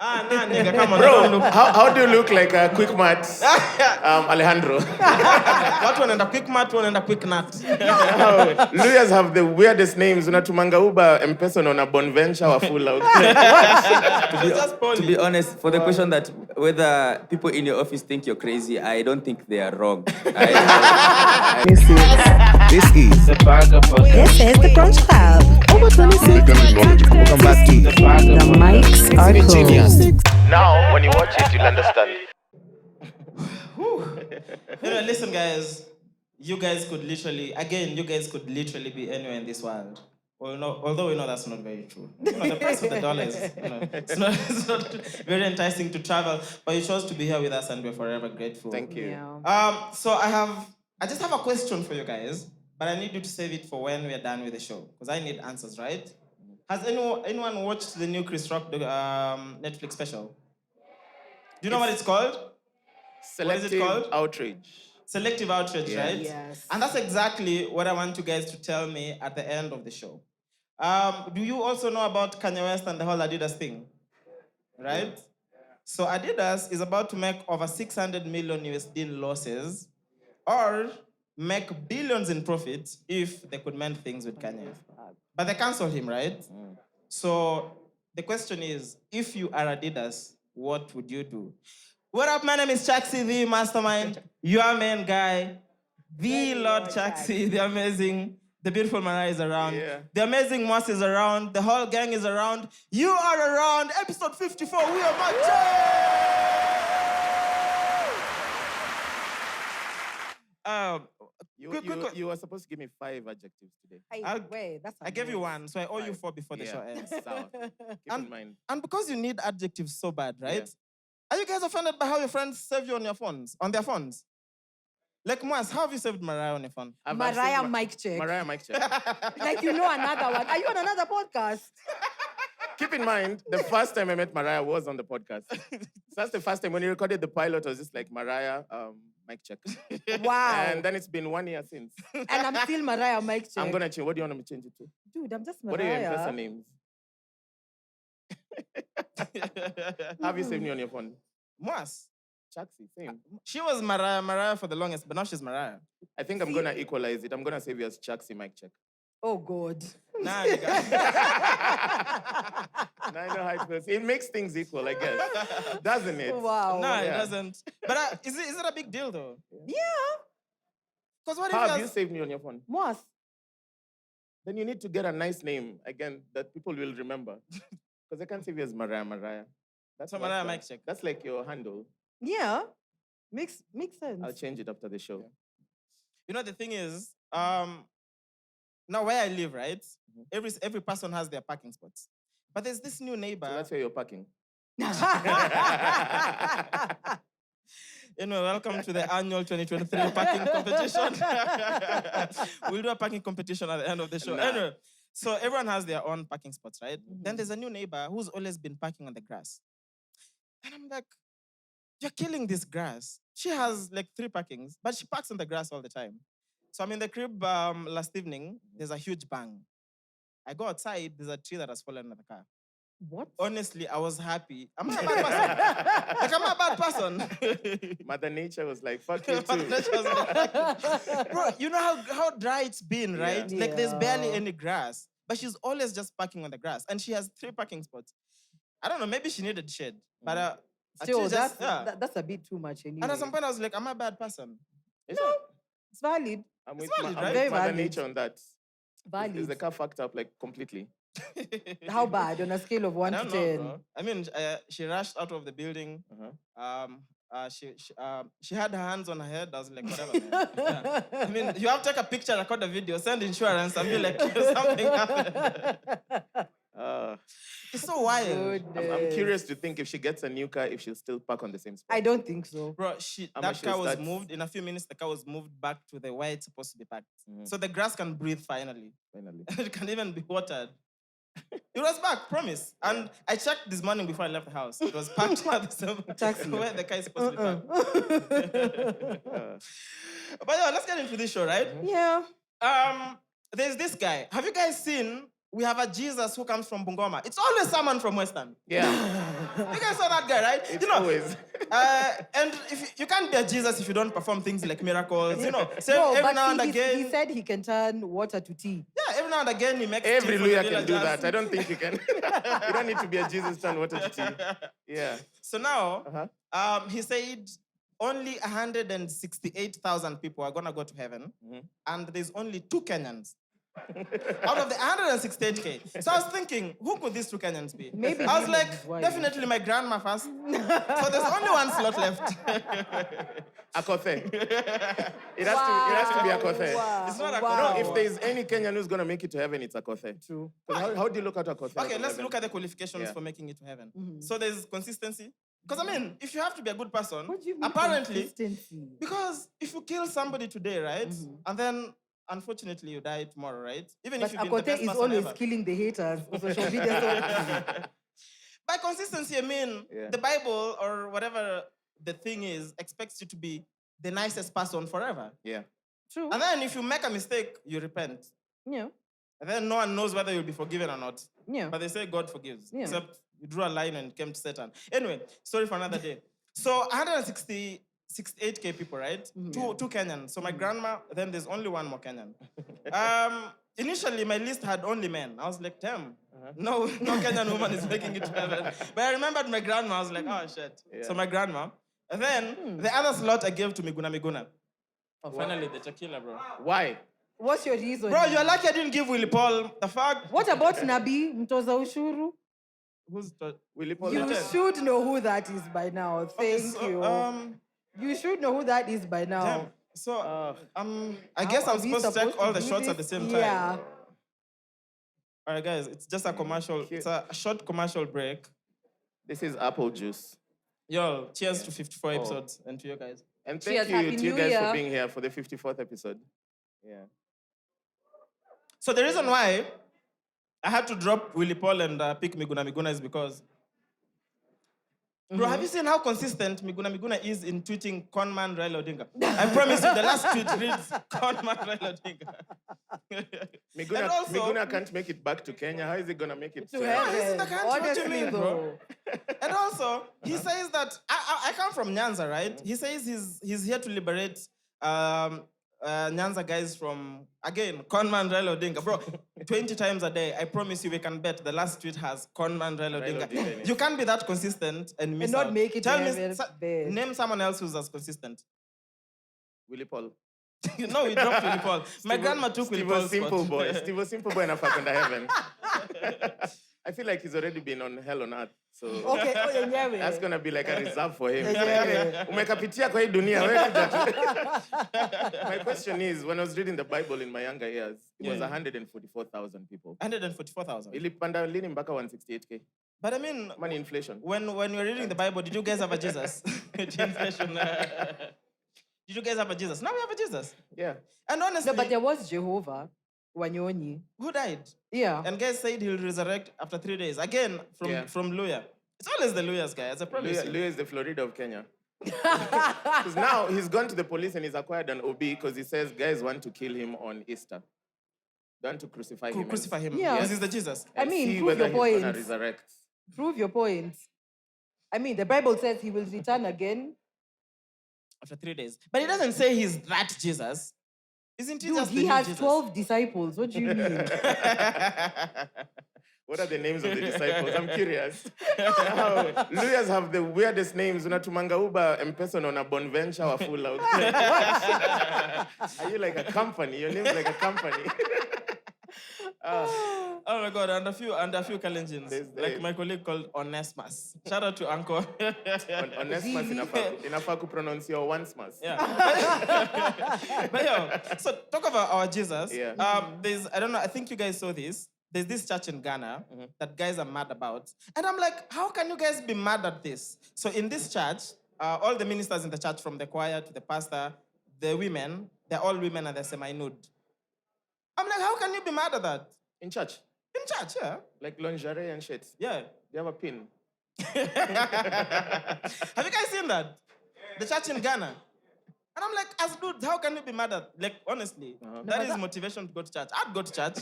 Nah, nigga, come on. Bro, how do you look like a quick mat Alejandro? What one and a quick mat, one and a quick nut. Lawyers have the weirdest names. Unatumanga uba M-PESA on a Bonventure or full out. To be honest, for the question that whether people in your office think you're crazy, I don't think they are wrong. This is the Brunch Club. Over 26. Welcome back to The mics are closed. Now, when you watch it, you'll understand. Anyway, listen, guys. You guys could literally be anywhere in this world. Well, although we know that's not very true. The price of the dollar is, it's not very enticing to travel. But you chose to be here with us, and we're forever grateful. Thank you. Yeah. So I just have a question for you guys, but I need you to save it for when we're done with the show, because I need answers, right? Has anyone watched the new Chris Rock Netflix special? Do you know what it's called? Selective outrage. Selective outrage, right? Yes. And that's exactly what I want you guys to tell me at the end of the show. Do you also know about Kanye West and the whole Adidas thing? Right? So Adidas is about to make over 600 million USD in losses or make billions in profit if they could mend things with Kanye. But they canceled him, right? So the question is, if you are Adidas, what would you do? What up, my name is Chaxy, the mastermind, your main guy, the Lord Chaxy, the amazing, the beautiful Mariah is around, the amazing Mwass is around, the whole gang is around, you are around, episode 54, we are matching! You were supposed to give me 5 adjectives today. I gave you 1, so I owe you 4 before the show ends. Keep in mind. And because you need adjectives so bad, right? Yeah. Are you guys offended by how your friends save you on their phones? Like Mwass, how have you saved Mariah on your phone? Mariah mic check. Mariah mic check. Like you know another one. Are you on another podcast? Keep in mind, the first time I met Mariah was on the podcast. So that's the first time when you recorded the pilot, it was just like Mariah, mic check. Wow. And then it's been 1 year since. And I'm still Mariah mic check. I'm gonna change. What do you want me to change it to? Dude, I'm just Mariah. What are your M-PESA names? Have you saved me on your phone? Mwass. Chaxy, same. She was Mariah for the longest, but now she's Mariah. I think I'm gonna equalize it. I'm gonna save you as Chaxy mic check. Oh God. Nah, nigga. Now I know how it feels. It makes things equal, I guess. Doesn't it? Wow. No, it doesn't. But is it a big deal though? Yeah. Because what How if have you saved me on your phone? Mwass. Then you need to get a nice name, again, that people will remember. Because I can't save you as Mariah. That's Mariah mic check. That's like your handle. Yeah. Makes sense. I'll change it after the show. Yeah. You know, the thing is, now where I live, right? Every person has their parking spots. But there's this new neighbor. So that's where you're parking. Welcome to the annual 2023 parking competition. We'll do a parking competition at the end of the show. Anyway, so everyone has their own parking spots, right? Then there's a new neighbor who's always been parking on the grass. And I'm like, you're killing this grass. She has like 3 parkings, but she parks on the grass all the time. So I'm in the crib last evening, there's a huge bang. I go outside, there's a tree that has fallen on the car. What? Honestly, I was happy. I'm not a bad person. I'm not a bad person. Mother Nature was like, fuck you too. Bro, you know how dry it's been, right? Yeah. Like there's barely any grass. But she's always just parking on the grass. And she has 3 parking spots. I don't know, maybe she needed shade. But still, that's a bit too much anyway. And at some point I was like, am I a bad person? No, it's valid. I'm It's with, valid, I'm right? with Very Mother valid. Nature on that. Valid. Is the car fucked up like completely? How bad on a scale of 1 I to don't 10? know, bro. I mean, she rushed out of the building. She had her hands on her head. I was like, whatever, man. Yeah. I mean, you have to take a picture, record a video, send insurance, and be like, something happened. It's so wild. I'm curious to think if she gets a new car, if she'll still park on the same spot. I don't think so. Bro, that car was moved. In a few minutes, the car was moved back to the where it's supposed to be parked. So the grass can breathe finally. It can even be watered. It was back, promise. And I checked this morning before I left the house. It was parked at the same where the car is supposed to be parked. But yeah, let's get into this show, right? Yeah. There's this guy. Have you guys seen we have a Jesus who comes from Bungoma. It's always someone from Western. Yeah. You guys saw that guy, right? It's always. And if you can't be a Jesus if you don't perform things like miracles, So No, every but now and he again. said he can turn water to tea. Yeah, every now and again he makes Every tea for the lawyer can do villagers. that. I don't think you can. You don't need to be a Jesus turn water to tea. Yeah. So now, Uh-huh. he said only 168,000 people are gonna go to heaven, and there's only 2 Kenyans. Out of the 168K. So I was thinking, who could these 2 Kenyans be? Maybe I was him like, and his wife. definitely my grandma first. So there's only 1 slot left. Akothe. It has to be Akothe. Wow. It's not a No, if there's any Kenyan who's gonna make it to heaven, it's Akothe. True. 'Cause how do you look at Akothe? Okay, let's look at the qualifications Yeah. for making it to heaven. So there's consistency. Because I mean, if you have to be a good person, What do you mean apparently, consistency? because if you kill somebody today, right, and then unfortunately you die tomorrow, right? Even But if you've been the Akote best is person always ever. killing the haters on social media. By consistency, I mean Yeah. the Bible or whatever the thing is expects you to be the nicest person forever. Yeah. True. And then if you make a mistake, you repent. Yeah. And then no one knows whether you'll be forgiven or not. Yeah. But they say God forgives. Yeah. Except you drew a line and it came to Satan. Anyway, story for another day. So 168K people, right? Two Kenyans. So my grandma, then there's only 1 more Kenyan. Initially, my list had only men. I was like, damn, no Kenyan woman is making it to heaven. But I remembered my grandma. I was like, oh, shit. Yeah. So my grandma. And then the other slot I gave to Miguna. Oh, finally, the tequila, bro. Why? What's your reason? Bro, you're lucky I didn't give Willie Paul. The fuck? What about Nabi Mtoza Ushuru? Who's the... Willie Paul You Richard? should know who that is by now. Thank so, you. You should know who that is by now. Damn. So, I guess How I'm are we supposed to check all the do shots at this? the same time. Yeah. All right, guys, it's just a commercial. It's a short commercial break. This is apple juice. Yo, cheers to 54 episodes and to you guys. And Cheers, thank you Happy to you New guys Year. for being here for the 54th episode. Yeah. So the reason why I had to drop Willie Paul and pick Miguna is because, bro, have you seen how consistent Miguna is in tweeting Conman Raila Odinga? I promise you, the last tweet reads Conman Raila Odinga. And also- Miguna can't make it back to Kenya. How is he gonna make it To to heaven. He's in the country, what do you Honestly, mean, bro? though. And also, he says that I come from Nyanza, right? He says he's here to liberate Nyanza guys from, again, Conman Raila Odinga. Bro, 20 times a day, I promise you we can bet the last tweet has Conman Raila Raila Odinga. Odinga. You can't be that consistent and miss not out. make it Tell to me, heaven, bad. name someone else who's as consistent. Willie Paul. No, we dropped Willie Paul. My grandma took Willie Steve was Paul's simple spot. boy. Steve was simple boy enough to heaven. I feel like he's already been on hell on earth. So Okay, yenyewe. that's gonna be like a reserve for him. Yeah. Umekapitia kwa hii dunia, wewe kuja tu. My question is, when I was reading the Bible in my younger years, it was Yeah. 144,000 people. 144,000. Ilipanda lini mpaka 168K? But I mean, Money inflation. when we were reading the Bible, did you guys have a Jesus? With inflation, did you guys have a Jesus? Now we have a Jesus. Yeah. And honestly, No, but there was Jehovah Wanyonyi. who died? Yeah. And guys said he'll resurrect after 3 days. Again, from Luya. It's always the Luyas, guys. I promise you. Leo is the Florida of Kenya. Because now he's gone to the police and he's acquired an OB because he says guys want to kill him on Easter. They want to crucify him. Crucify him. Yeah. Because he's the Jesus. I mean, see prove whether your he's gonna point. resurrect. Prove your point. I mean, the Bible says he will return again. After 3 days. But he doesn't say he's that Jesus. Isn't he Dude, just the he new has Jesus? 12 disciples. What do you mean? What are the names of the disciples? I'm curious. Lawyers have the weirdest names. Unatumanga Uber, M-PESA, na Bonventure or Full. Are you like a company? Your name's like a company. Oh my God, and a few Kalenjins. There's Like my colleague called Onesmus. Shout out to Uncle. Onesmus inafaa kupronounce your once-mas. Yeah. But yo, so talk about our Jesus. Yeah. There's, I don't know, I think you guys saw this. There's this church in Ghana that guys are mad about. And I'm like, how can you guys be mad at this? So in this church, all the ministers in the church, from the choir to the pastor, the women, they're all women and they're semi-nude. I'm like, how can you be mad at that? In church? In church, yeah. Like lingerie and shit. Yeah. Do you have a pin? Have you guys seen that? The church in Ghana. And And I'm like, as dudes, how can you be mad at? Like, honestly, that is motivation to go to church. I'd go to church.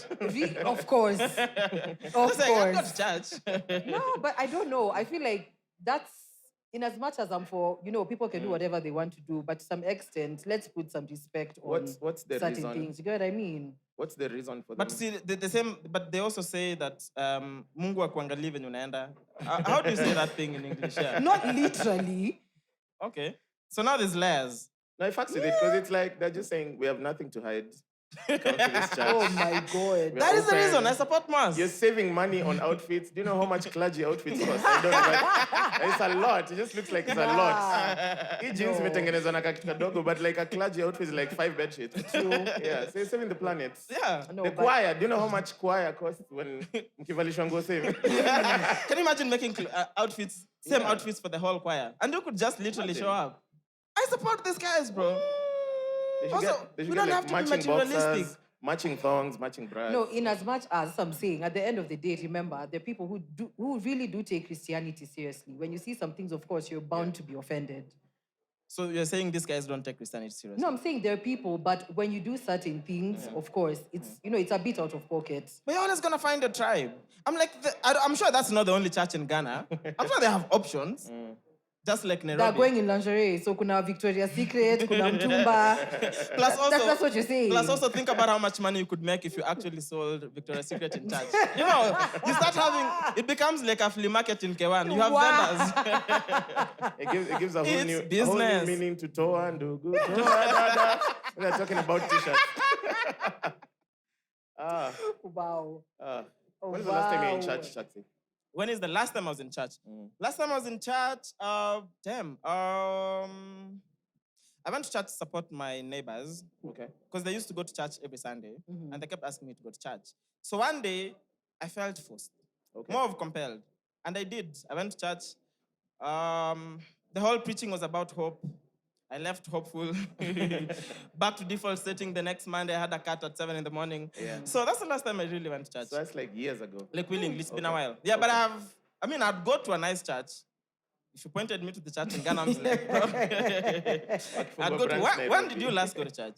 Of course. Of Just like, I'd go course. to church. No, but I don't know. I feel like that's, in as much as I'm for, people can do whatever they want to do, but to some extent, let's put some respect on What's the certain reason? things. You get what I mean? What's the reason for that? But see, the same, but they also say that Mungu akuangalii venye unaenda. How do you say that thing in English? Yeah. Not literally. Okay. So now there's layers. No, I fucks with it because it's like they're just saying we have nothing to hide. Come to this church. Oh my God. That is the open. reason I support Mwass. You're saving money on outfits. Do you know how much clergy outfits cost? I don't know. But it's a lot. It just looks like it's a lot. Hii jeans imetengenezwa na kakitu kadogo, but like a clergy outfit is like 5 bed sheets. Yeah, so you're saving the planet. Yeah. No, The but- choir, do you know how much choir costs when mkivalishwa nguo same? Can you imagine making outfits, same outfits for the whole choir? And you could just literally show up. I support these guys, bro. They should Also, get, they should we get don't like have to be matching materialistic. boxers, matching thongs, matching bras. No, in as much as I'm saying, at the end of the day, remember, there are people who really do take Christianity seriously. When you see some things, of course, you're bound to be offended. So you're saying these guys don't take Christianity seriously? No, I'm saying there are people, but when you do certain things, of course, it's it's a bit out of pocket. But you're always gonna find a tribe. I'm like, I'm sure that's not the only church in Ghana. I'm sure they have options. Just like Nairobi. They're going in lingerie, so kuna Victoria's Secret, kuna Mtumba. Plus also, that's what you're saying. Plus also think about how much money you could make if you actually sold Victoria's Secret in church. You start having, it becomes like a flea market in K1. You have vendors. It gives a whole, It's new, a whole business. new meaning to Toa and Ugu. We're talking about t-shirts. Wow. When was the last time you were in church, Chaxy? When is the last time I was in church? Last time I was in church, I went to church to support my neighbors. Okay. Because they used to go to church every Sunday, and they kept asking me to go to church. So one day, I felt forced, more of compelled, and I did. I went to church. The whole preaching was about hope. I left hopeful. Back to default setting the next Monday. I had a cut at 7 in the morning. Yeah. So that's the last time I really went to church. So that's like years ago. Like willingly, it's been a while. Yeah, but I'd go to a nice church. If you pointed me to the church in Ghana, I'm like, bro. I'd go to, when did you last go to church?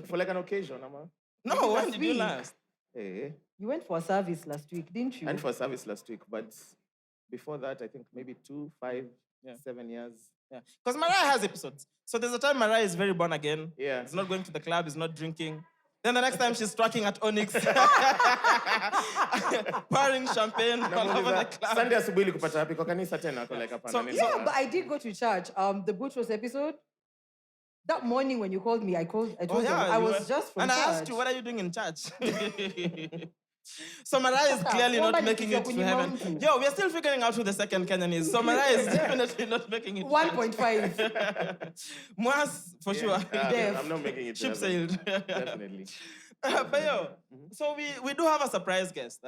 For like an occasion, Ama. No, when last did you week. last? Hey. You went for a service last week, didn't you? I went for a service last week, but before that, I think maybe 2, 5, 7 years. Yeah, because Mariah has episodes. So there's a time Mariah is very born again. Yeah. He's not going to the club, he's not drinking. Then the next time she's twerking at Onyx. Pouring champagne all over the club. Sunday asubuhi kupata wapi kwa kanisa tena kwa like hapana. So- nini Yeah, sana. but I did go to church. The Boutros episode. That morning when you called me, I told you I you was were- just from And church. I asked you, what are you doing in church? So Mariah is clearly not Woman, making it it's to your heaven. mountain. Yo, we are still figuring out who the second Kenyan is. So Mariah is definitely not making it. to church. 1.5. Mwass, for sure. Def. I'm not making it. to Ship heaven. sailed. Definitely. But yo, so we do have a surprise guest,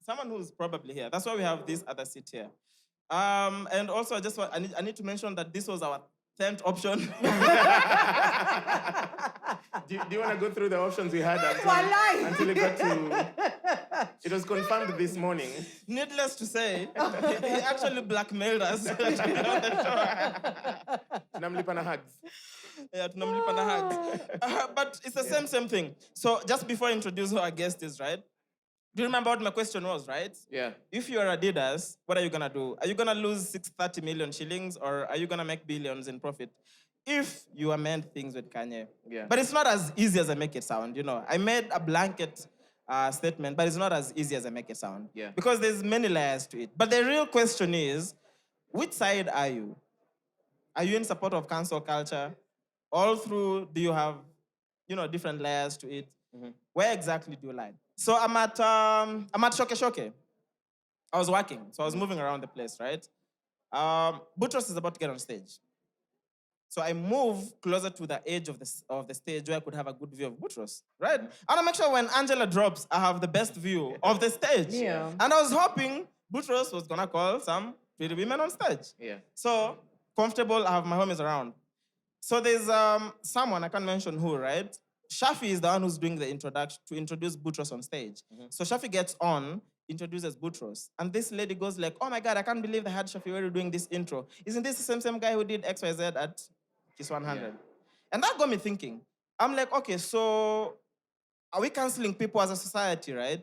someone who's probably here. That's why we have this other seat here. And also, I need to mention that this was our 10th option. Do you want to go through the options we had Walai. until it got to... It was confirmed this morning. Needless to say, he actually blackmailed us. Tunamlipa na hugs. Yeah, tunamlipa na hugs. But it's the same thing. So just before I introduce who our guest is, right? Do you remember what my question was, right? Yeah. If you're Adidas, what are you gonna do? Are you gonna lose 630 million shillings or are you gonna make billions in profit? If you amend things with Kanye. Yeah. But it's not as easy as I make it sound, I made a blanket statement, but it's not as easy as I make it sound. Yeah. Because there's many layers to it. But the real question is, which side are you? Are you in support of cancel culture? All through, do you have, different layers to it? Where exactly do you lie? So I'm at CHEQUE. I was working, so I was moving around the place, right? Boutros is about to get on stage. So I move closer to the edge of the stage where I could have a good view of Boutros, right? I want to make sure when Angela drops, I have the best view of the stage. Yeah. And I was hoping Boutros was going to call some pretty women on stage. Yeah. So, comfortable, I have my homies around. So there's someone, I can't mention who, right? Shafi is the one who's doing the introduction to introduce Boutros on stage. So Shafi gets on, introduces Boutros. And this lady goes like, oh my God, I can't believe they had Shafi already doing this intro. Isn't this the same guy who did XYZ at Kiss 100. And that got me thinking. I'm like, okay, so are we canceling people as a society, right?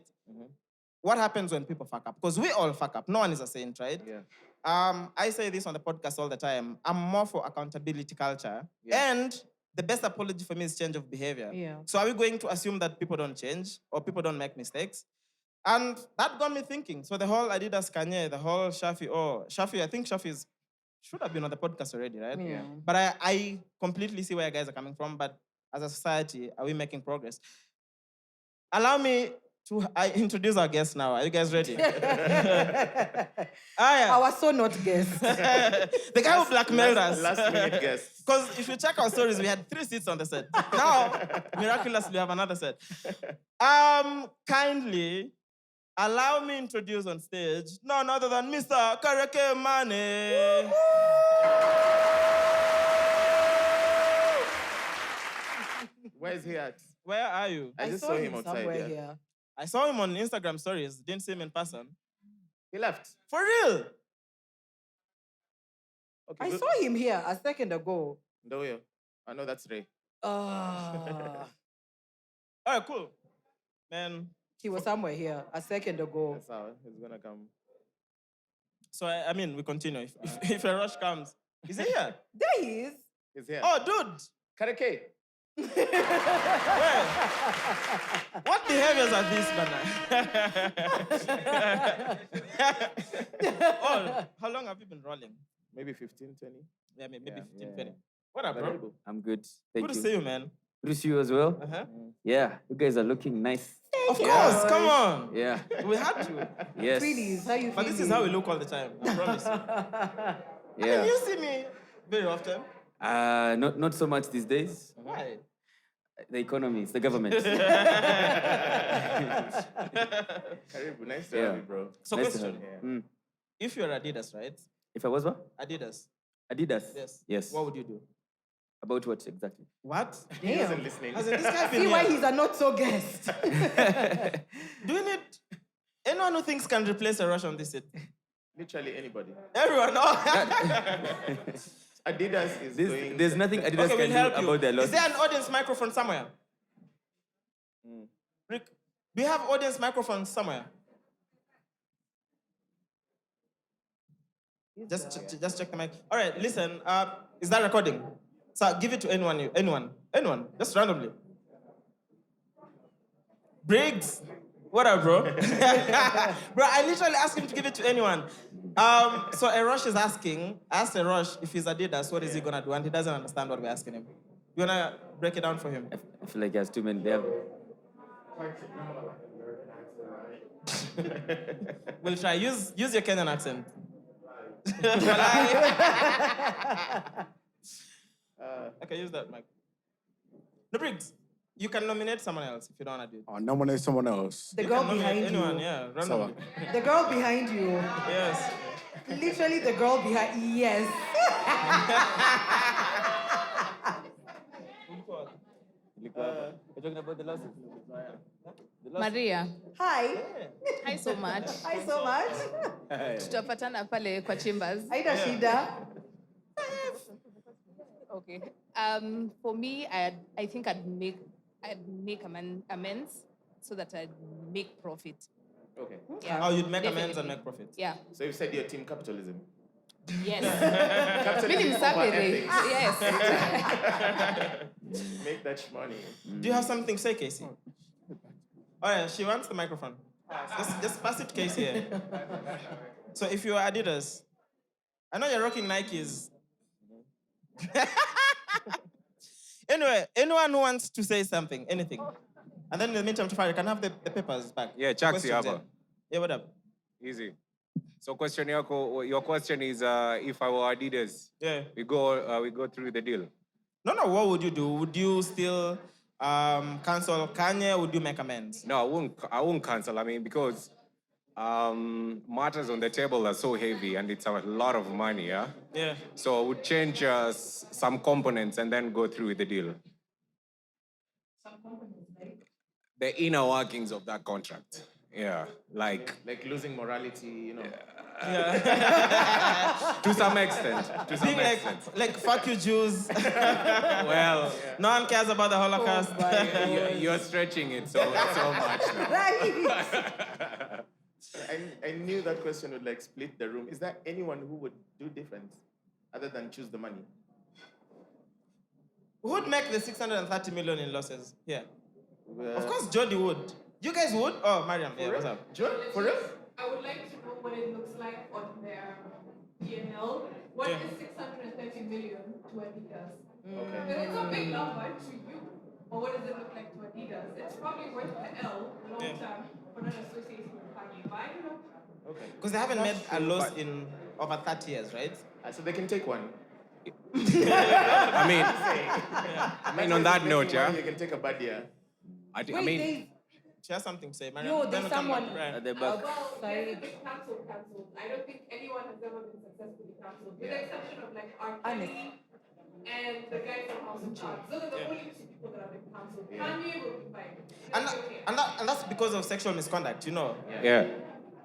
What happens when people fuck up? Because we all fuck up. No one is a saint, right? Yeah. I say this on the podcast all the time. I'm more for accountability culture. And the best apology for me is change of behavior. Yeah. So are we going to assume that people don't change or people don't make mistakes? And that got me thinking. So the whole Adidas Kanye, the whole Shafi, I think Shafi should have been on the podcast already, right? Yeah. But I completely see where you guys are coming from. But as a society, are we making progress? Allow me to introduce our guest now. Are you guys ready? Our so not guest. The guy who blackmailed us. Last minute guest. Because if you check our stories, we had 3 seats on the set. Now, miraculously, we have another set. Kindly allow me introduce on stage none other than Mr. Cheque Mates. Where is he at? Where are you? I just saw him outside. somewhere Yeah. here. I saw him on Instagram stories. Didn't see him in person. He left. For real? Okay. I good. saw him here a second ago. Ndoyo. I know that's Ray. All right, cool. Man, He was somewhere here a second ago. That's how he's gonna come. so I mean, we continue. If a rush comes, is he here? There he is. He's here. Oh, dude. Karake. Where? What behaviors are these, Bana? Oh, how long have you been rolling? Maybe 15, 20. Yeah, maybe Yeah, 15, yeah. 20. What up, bro? Karibu. I'm good. Thank Good you. to see you, man. Good to see you as well. Uh-huh. Yeah, you guys are looking nice. Of course, come on. Yeah. We had to. Yes. Sweeties, how you But feeling? this is how we look all the time, I promise. I mean, Yeah. you see me very often. Not so much these days. Why? The economy, it's the government. Karibu. Nice to Yeah. have you, bro. So Nice to question. have you. Yeah. Mm. If you're Adidas, right? If I was what? Adidas. Adidas? Yes. Yes. What would you do? About what exactly? What? He wasn't Damn. listening. As in, this guy been See why here. he's a not so guest. Do you need anyone who thinks can replace Ayrosh on this set? Literally anybody. Everyone, no. Adidas is doing. There's nothing Adidas Okay, we'll can help do you. about their Is losses. there an audience microphone somewhere? Rick, do you have audience microphone somewhere? Just check the mic. All right, listen. Is that recording? So give it to anyone, just randomly. Briggs, what up, bro? Bro, I literally asked him to give it to anyone. So Ayrosh is asking. I asked Ayrosh if he's Adidas, what is he gonna do? And he doesn't understand what we're asking him. You wanna break it down for him? I feel like he has too many. They have... We'll try. Use your Kenyan accent. Okay, use that mic. No, Briggs, you can nominate someone else if you don't want to do it. I'll nominate someone else. The You girl can nominate behind anyone, you. yeah, randomly. The girl behind you. Yes. Literally the girl behind. Yes. You're talking about the losses? Maria, Hi. hi so much. Hi so much. Tutapatana pale kwa Chambers. Haida shida. Okay. For me, I think I'd make amends so that I'd make profit. Okay. Yeah. Oh, you'd make amends definitely. and make profit. Yeah. So you said you're team capitalism. Yes. Capitalism Meaning over Saturday. ethics. Yes. Make that money. Do you have something to say, Casey? All right, she wants the microphone. Just pass it to Casey here. So if you're Adidas, I know you're rocking Nikes. Anyway, anyone who wants to say something, anything. And then in the meantime, you can have the papers back. Yeah, Chaxy Questions hapa. there. Yeah, what up? Easy. So your question is if I were Adidas, Yeah. we go through the deal. No, what would you do? Would you still cancel Kanye? Or would you make amends? No, I won't cancel. I mean, because matters on the table are so heavy and it's a lot of money, yeah? Yeah. So I would change some components and then go through with the deal. Some components, right? The inner workings of that contract. Yeah, like Like losing morality, you know. to some extent. To some Being extent. like fuck you Jews. Well, No one cares about the Holocaust. you're stretching it so much now. Right. I knew that question would like split the room. Is there anyone who would do different other than choose the money? Who would make the 630 million in losses? Yeah. Well, Of course, Jody would. You guys would? Oh, Mariam. Yeah, what's up? John, for real? I would like to know what it looks like on their P&L. What is 630 million to Adidas? Okay. Because it's a big number to you. Or what does it look like to Adidas? It's probably worth the L long term for not associating with Kanye. But I don't know. Okay. Because they haven't made That's a true, loss but- in over 30 years, right? So they can take one. I mean, on that Making note, money, yeah. You can take a bad year. I Wait, mean, She has something to say, Mariam. No, Then there's we'll come back. someone- Right. At the back. Well, Sorry. there's been cancelled. I don't think anyone has ever been successfully cancelled, with the exception of like R. Ernest. Kelly and the guy from House of Cards. Those are the only two people that have been cancelled. Kanye will be fine. And, He'll be okay. and that's because of sexual misconduct, you know. yeah.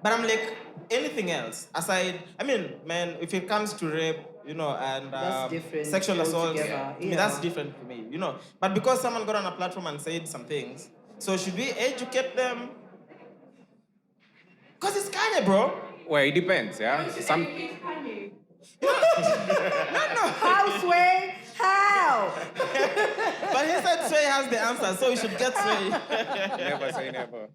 But I'm like, anything else aside, I mean, man, if it comes to rape, you know, and That's different sexual assault, altogether, I mean, yeah. that's different for me, you know. But because someone got on a platform and said some things, so should we educate them? Because it's Kanye, bro. Well, it depends, yeah. Some Educate Kanye. Houseway, how? But he said Sway has the answer, so we should get Sway. never say never.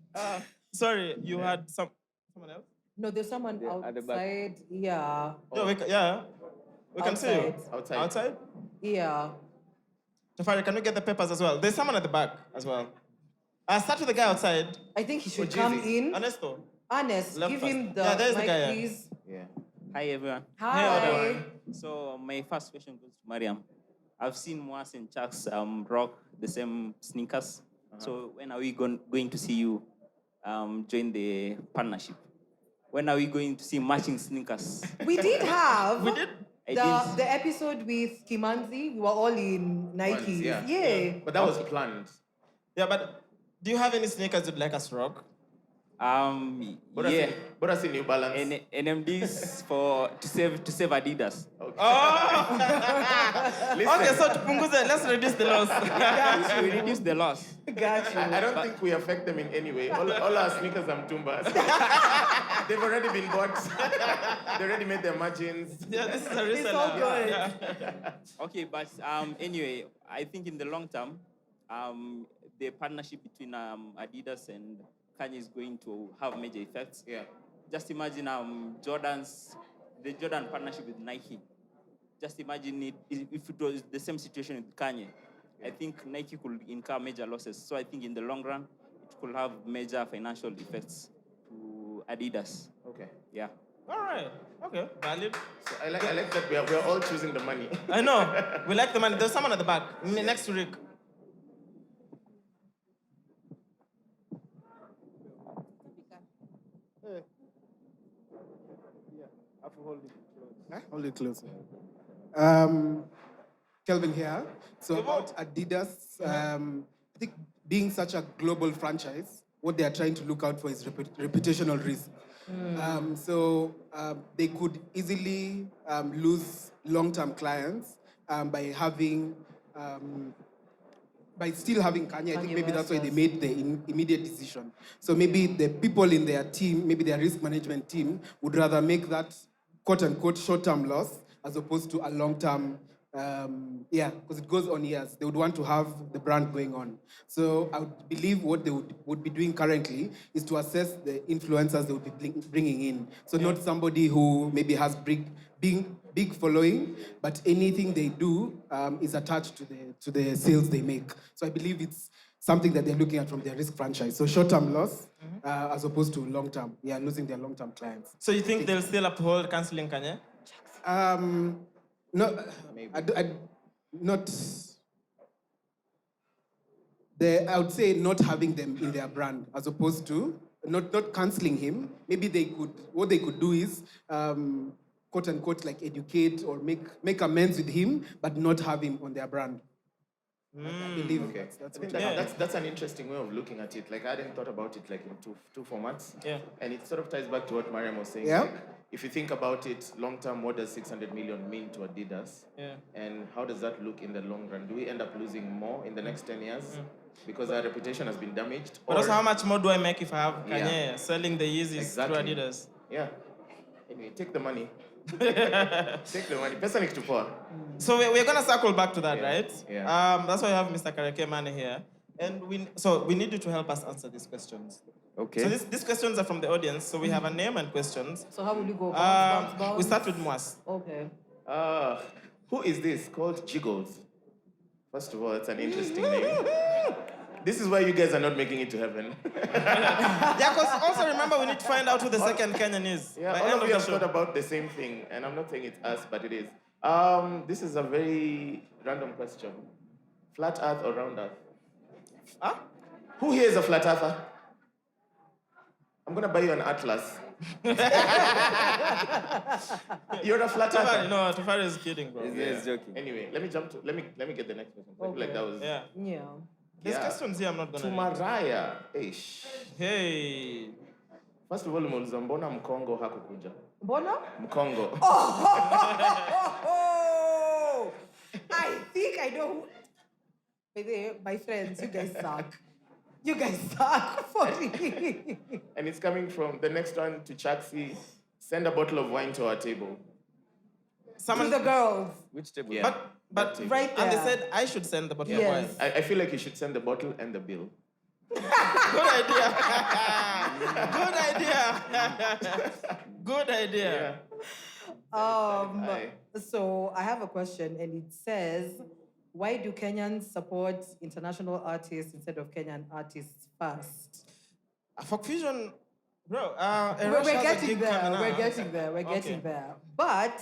Sorry, you had someone else? No, there's someone Yeah, at the back. outside. Yeah. Yeah, we can see you. Outside. Outside? Yeah. Tafari, can we get the papers as well? There's someone at the back as well. Start with the guy outside. I think he should Oh, come Jesus. in. Ernesto. Ernest, Left give first. him the Yeah, there's the mic, guy, yeah. please. Yeah. Hi everyone. Hi. So my first question goes to Mariam. I've seen Mwass and Chax rock the same sneakers. So when are we going to see you join the partnership? When are we going to see matching sneakers? We did have We did? the episode with Kimanzi. We were all in Nikes. yeah. Yeah. But that was planned. Yeah, but do you have any sneakers you'd like us to rock? Yeah. But I see New Balance. NMDs to save Adidas. Okay, so tupunguze, let's reduce the loss. We reduce the loss. Got you. I don't think we affect them in any way. All our sneakers are Mtumbas. They've already been bought. They already made their margins. Yeah, this is a It's reseller. all good. Yeah. Okay, but anyway, I think in the long term, the partnership between Adidas and Kanye is going to have major effects. Yeah. Just imagine the Jordan partnership with Nike. Just imagine if it was the same situation with Kanye. I think Nike could incur major losses. So I think in the long run, it could have major financial effects to Adidas. Okay. Yeah. All right. Okay. Valid. So I like that we're all choosing the money. I know. We like the money. There's someone at the back, next to Rick. Hold it close. Kelvin here. So about Adidas, I think being such a global franchise, what they are trying to look out for is reputational risk. They could easily lose long-term clients by having by still having Kanye. I think maybe that's why they made the immediate decision. So maybe the people in their team, maybe their risk management team, would rather make that quote-unquote short-term loss as opposed to a long-term, because it goes on years. They would want to have the brand going on. So I would believe what they would be doing currently is to assess the influencers they would be bringing in. So not somebody who maybe has big following, but anything they do is attached to the sales they make. So I believe it's something that they're looking at from their risk franchise. So short-term loss as opposed to long-term. Yeah, losing their long-term clients. So you think they'll still uphold canceling Kanye? No, not. I would say not having them in their brand as opposed to not canceling him. Maybe what they could do is quote unquote like educate or make amends with him, but not have him on their brand. I believe Okay. that's I what think it is. that's an interesting way of looking at it. Like I hadn't thought about it like in two formats. Yeah. And it sort of ties back to what Mariam was saying. Yeah. Like, if you think about it long term, what does 600 million mean to Adidas? Yeah. And how does that look in the long run? Do we end up losing more in the next 10 years? Because our reputation has been damaged? But also, how much more do I make if I have Yeah. Kanye selling the Yeezys Exactly. through Adidas? Yeah. Anyway, take the money. Take the money. Pesa ni kitu poa. So we're gonna circle back to that, Yeah, right? yeah. That's why we have Mr. Kareke Mane here, and we need you to help us answer these questions. Okay. So these questions are from the audience. So we have a name and questions. So how will you go? Bounce, bounce, We bounce? start with Mwass. Okay. Who is this? Called Jiggles. First of all, it's an interesting name. This is why you guys are not making it to heaven. Yeah, because also remember we need to find out who the second Kenyan is. Yeah, by all end of you the have show. thought about the same thing, and I'm not saying it's us, but it is. This is a very random question. Flat Earth or round Earth? Huh? Who here is a flat earther? I'm gonna buy you an atlas. You're a flat Tufari, earther. no, Tufari is kidding, bro. He's joking. Anyway, let me get the next question. I feel like that was Yeah. There's Yeah. questions here I'm not to gonna. Mariah. Ish. Hey. First of all, umeuliza mbona Mkongo hakukuja? Mbona? Mkongo. Oh! I think I know who. By the way, my friends, you guys suck. You guys suck for real. And it's coming from the next one to Chaxy. Send a bottle of wine to our table. To the girls. Which table? Yeah. But That Right and they there. said I should send the bottle of Yes. wine. I feel like you should send the bottle and the bill. Good idea. Good idea. Good idea. Aye. So I have a question, and it says, why do Kenyans support international artists instead of Kenyan artists first? Folk Fusion, bro. We're getting there. We're getting there. We're Okay. getting there. But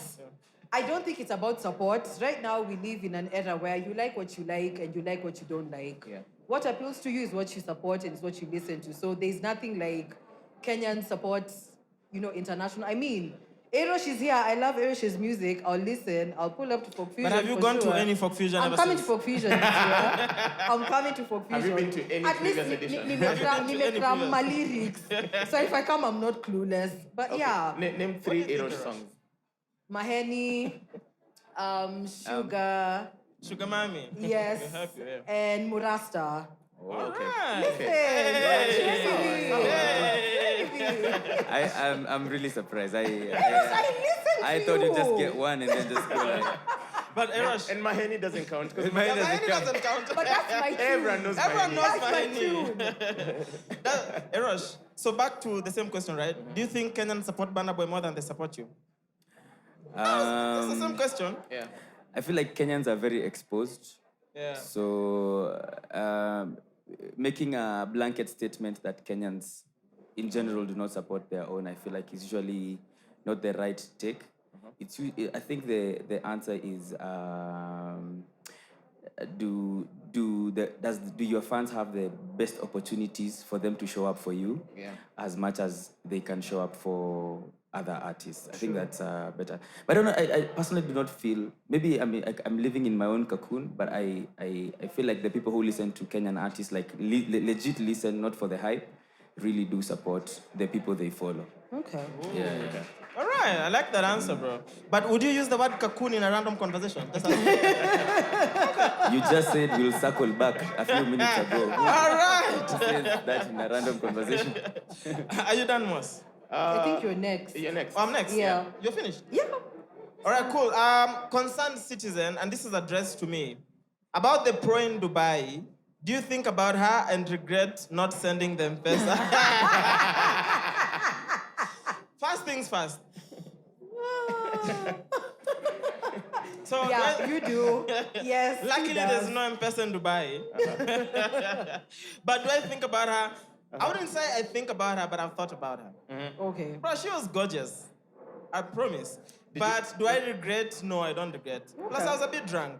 I don't think it's about support. Right now, we live in an era where you like what you like and you like what you don't like. Yeah. What appeals to you is what you support and is what you listen to. So there's nothing like Kenyan supports, international. I mean, Ayrosh is here. I love Ayrosh's music. I'll listen. I'll pull up to Folk Fusion. But have you for gone sure. to any Folk Fusion I'm ever coming since? to Folk Fusion this year. I'm coming to Folk Fusion. Have you been to any At least previous edition? nimekram my lyrics. So if I come, I'm not clueless. But Okay. yeah, Name 3 Ayrosh songs. Maheni, Sugar, Sugar Mami. yes, We'll help you, yeah. and Murasta. Oh, okay. I'm really surprised. I listened I to thought you just you. get one and then just go like. But Ayrosh, And Maheni doesn't count. Because Mine doesn't Maheni count. doesn't count. But that's my tune. everyone knows Everyone Maheni. knows That's my Maheni. Ayrosh, so back to the same question, right? Do you think Kenyans support Burna Boy more than they support you? It's the same question. Yeah. I feel like Kenyans are very exposed. Yeah. So making a blanket statement that Kenyans in general do not support their own, I feel like is usually not the right take. I think the answer is do your fans have the best opportunities for them to show up for you as much as they can show up for other artists? I think that's better. But I don't know. I personally do not feel. Maybe I'm living in my own cocoon, but I feel like the people who listen to Kenyan artists like legit listen, not for the hype, really do support the people they follow. Okay. Yeah. All right, I like that answer, bro. But would you use the word cocoon in a random conversation? You just said we'll circle back a few minutes ago. All right. You said that in a random conversation. Are you done, Mwass? I think you're next. You're next. Oh, I'm next. Yeah. You're finished. Yeah. All right, cool. Concerned citizen, and this is addressed to me. About the pro in Dubai, do you think about her and regret not sending them M-PESA? First things first. So Yeah, you do. Yes. he luckily, does. there's no M-PESA in Dubai. But do I think about her? I wouldn't say I think about her, but I've thought about her. Okay. Bro, she was gorgeous. I promise. But do I regret? No, I don't regret. Plus, I was a bit drunk.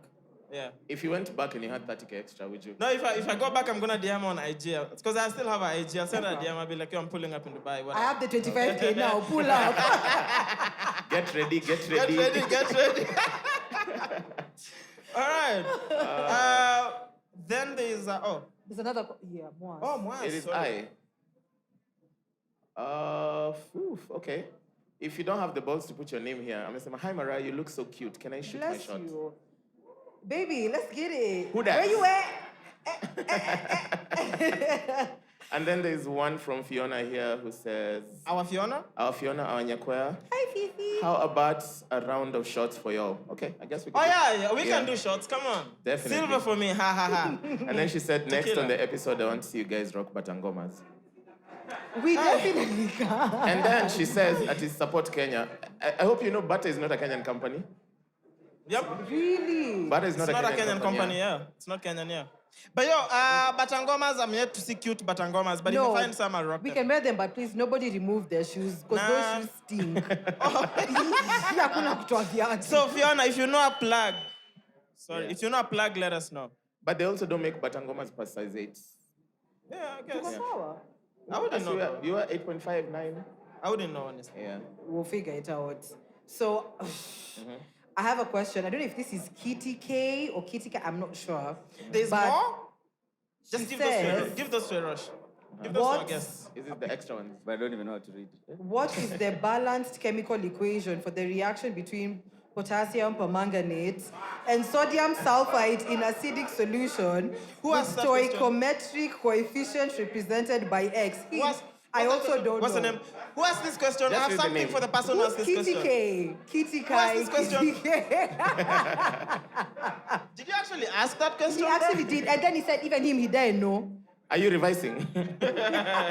Yeah. If you went back and you had 30K extra, would you? No, if I go back, I'm gonna DM her on IG. It's because I still have her IG. I'll send her a DM. I'll be like, yo, I'm pulling up in Dubai. I Whatever. have the 25K now. Pull up. Get ready, get Get ready. ready, get ready. All right. Then there is There's another. Mwass. Oh, Mwass. It is sorry. Okay. If you don't have the balls to put your name here, I'm gonna say, hi Mariah, you look so cute. Can I shoot my Bless shot? you. Baby, let's get it. Who dat? Where you at? And then there's one from Fiona here who says, Our Fiona? our Nyakwea, Hi, Fifi. how about a round of shots for y'all? Okay, I guess we can. Oh, do- yeah, we can do shots. Come on. Definitely. Silver for me. Ha, ha, ha. And then she said, next Tequila. on the episode, I want to see you guys rock Batangomas. We definitely can. And then she says, at his support Kenya. I hope you know Butter is not a Kenyan company. Yep. Really? Butter is It's not a Kenyan company, yeah. It's not Kenyan, yeah. But yo, Batangomas, I'm yet to see cute Batangomas, but if you find some, I'll rock we them. can wear them, but please, nobody remove their shoes, because Nah. those shoes stink. Hakuna kutoa viatu. So, Fiona, if you know a plug, if you know a plug, let us know. But they also don't make Batangomas past size 8. Yeah, I guess. Tuko sawa. I wouldn't know. You are 8.5, 9. I wouldn't know, honestly. Yeah. We'll figure it out. So, I have a question. I don't know if this is Kitty K or Kitty K. I'm not sure. There's But more? Just she give those to says- Ayrosh. Give those to Ayrosh. Give those to our What? guests. Is it the extra ones? But I don't even know how to read. What is the balanced chemical equation for the reaction between potassium permanganate and sodium sulfide in acidic solution Who with asked that question? stoichiometric coefficient represented by X? Who asked- I what's also the- don't What's know. the name? Who asked this question? Just I have read the something name. for the person who Who's asked this Kitty question. K? Kitty Who asked Kai, this question? Kitty K. Did you actually ask that question? He actually did, and then he said even him, he didn't know. Are you revising?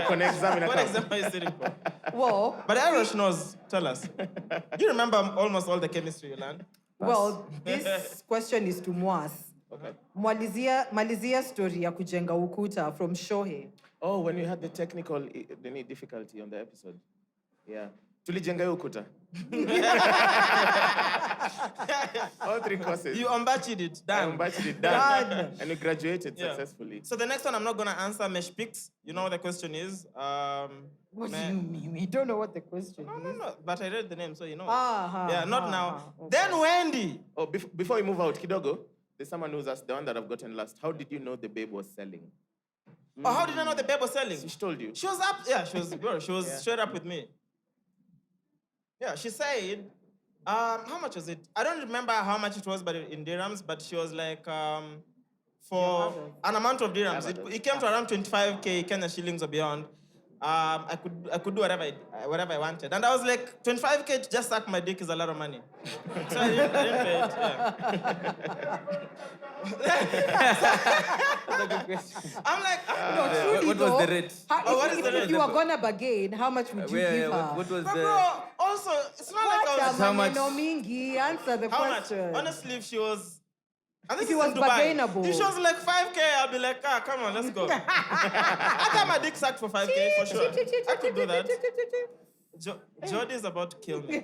Con exam in What a exam are you sitting for? Well, But Ayrosh knows. Tell us. Do you remember almost all the chemistry you learned? well, this question is to Mwass. Okay. Malizia story ya kujenga ukuta from Shohe. Oh, when you had the technical difficulty on the episode. Yeah. Tulijenga hiyo ukuta. All 3 courses. You unbatched it. Done. Done. Done. And we graduated Yeah. successfully. So the next one, I'm not going to answer mesh picks. You know what the question is. What do you mean? We don't know what the question No, is. but I read the name, so you know. Ah, Not now. okay. Then Wendy. Oh, before we move out, Kidogo, there's someone who's asked, the one that I've gotten last, how did you know the babe was selling? Oh, how did I know the babe was selling? She told you. She was up. Yeah, she was. Bro, she was Yeah. straight up with me. Yeah, she said, how much was it? I don't remember how much it was, but in dirhams. But she was like, for an amount of dirhams, it came to around 25k Kenya shillings or beyond. I could do whatever I wanted, and I was like, 25k to just suck my dick is a lot of money. So I didn't pay it. I'm like, No, truly what was though, the rate? what is the if rate? you are gonna bargain, how much would you give her? What was but the... bro, also, it's not like I was. How much? No mingi, answer the How much? question. Honestly, if she was. And this If it is was in Dubai. bargainable. If she was like 5k, I'll be like, come on, let's go. I got my dick sucked for 5k for sure. I could do that. Jody is about to kill me.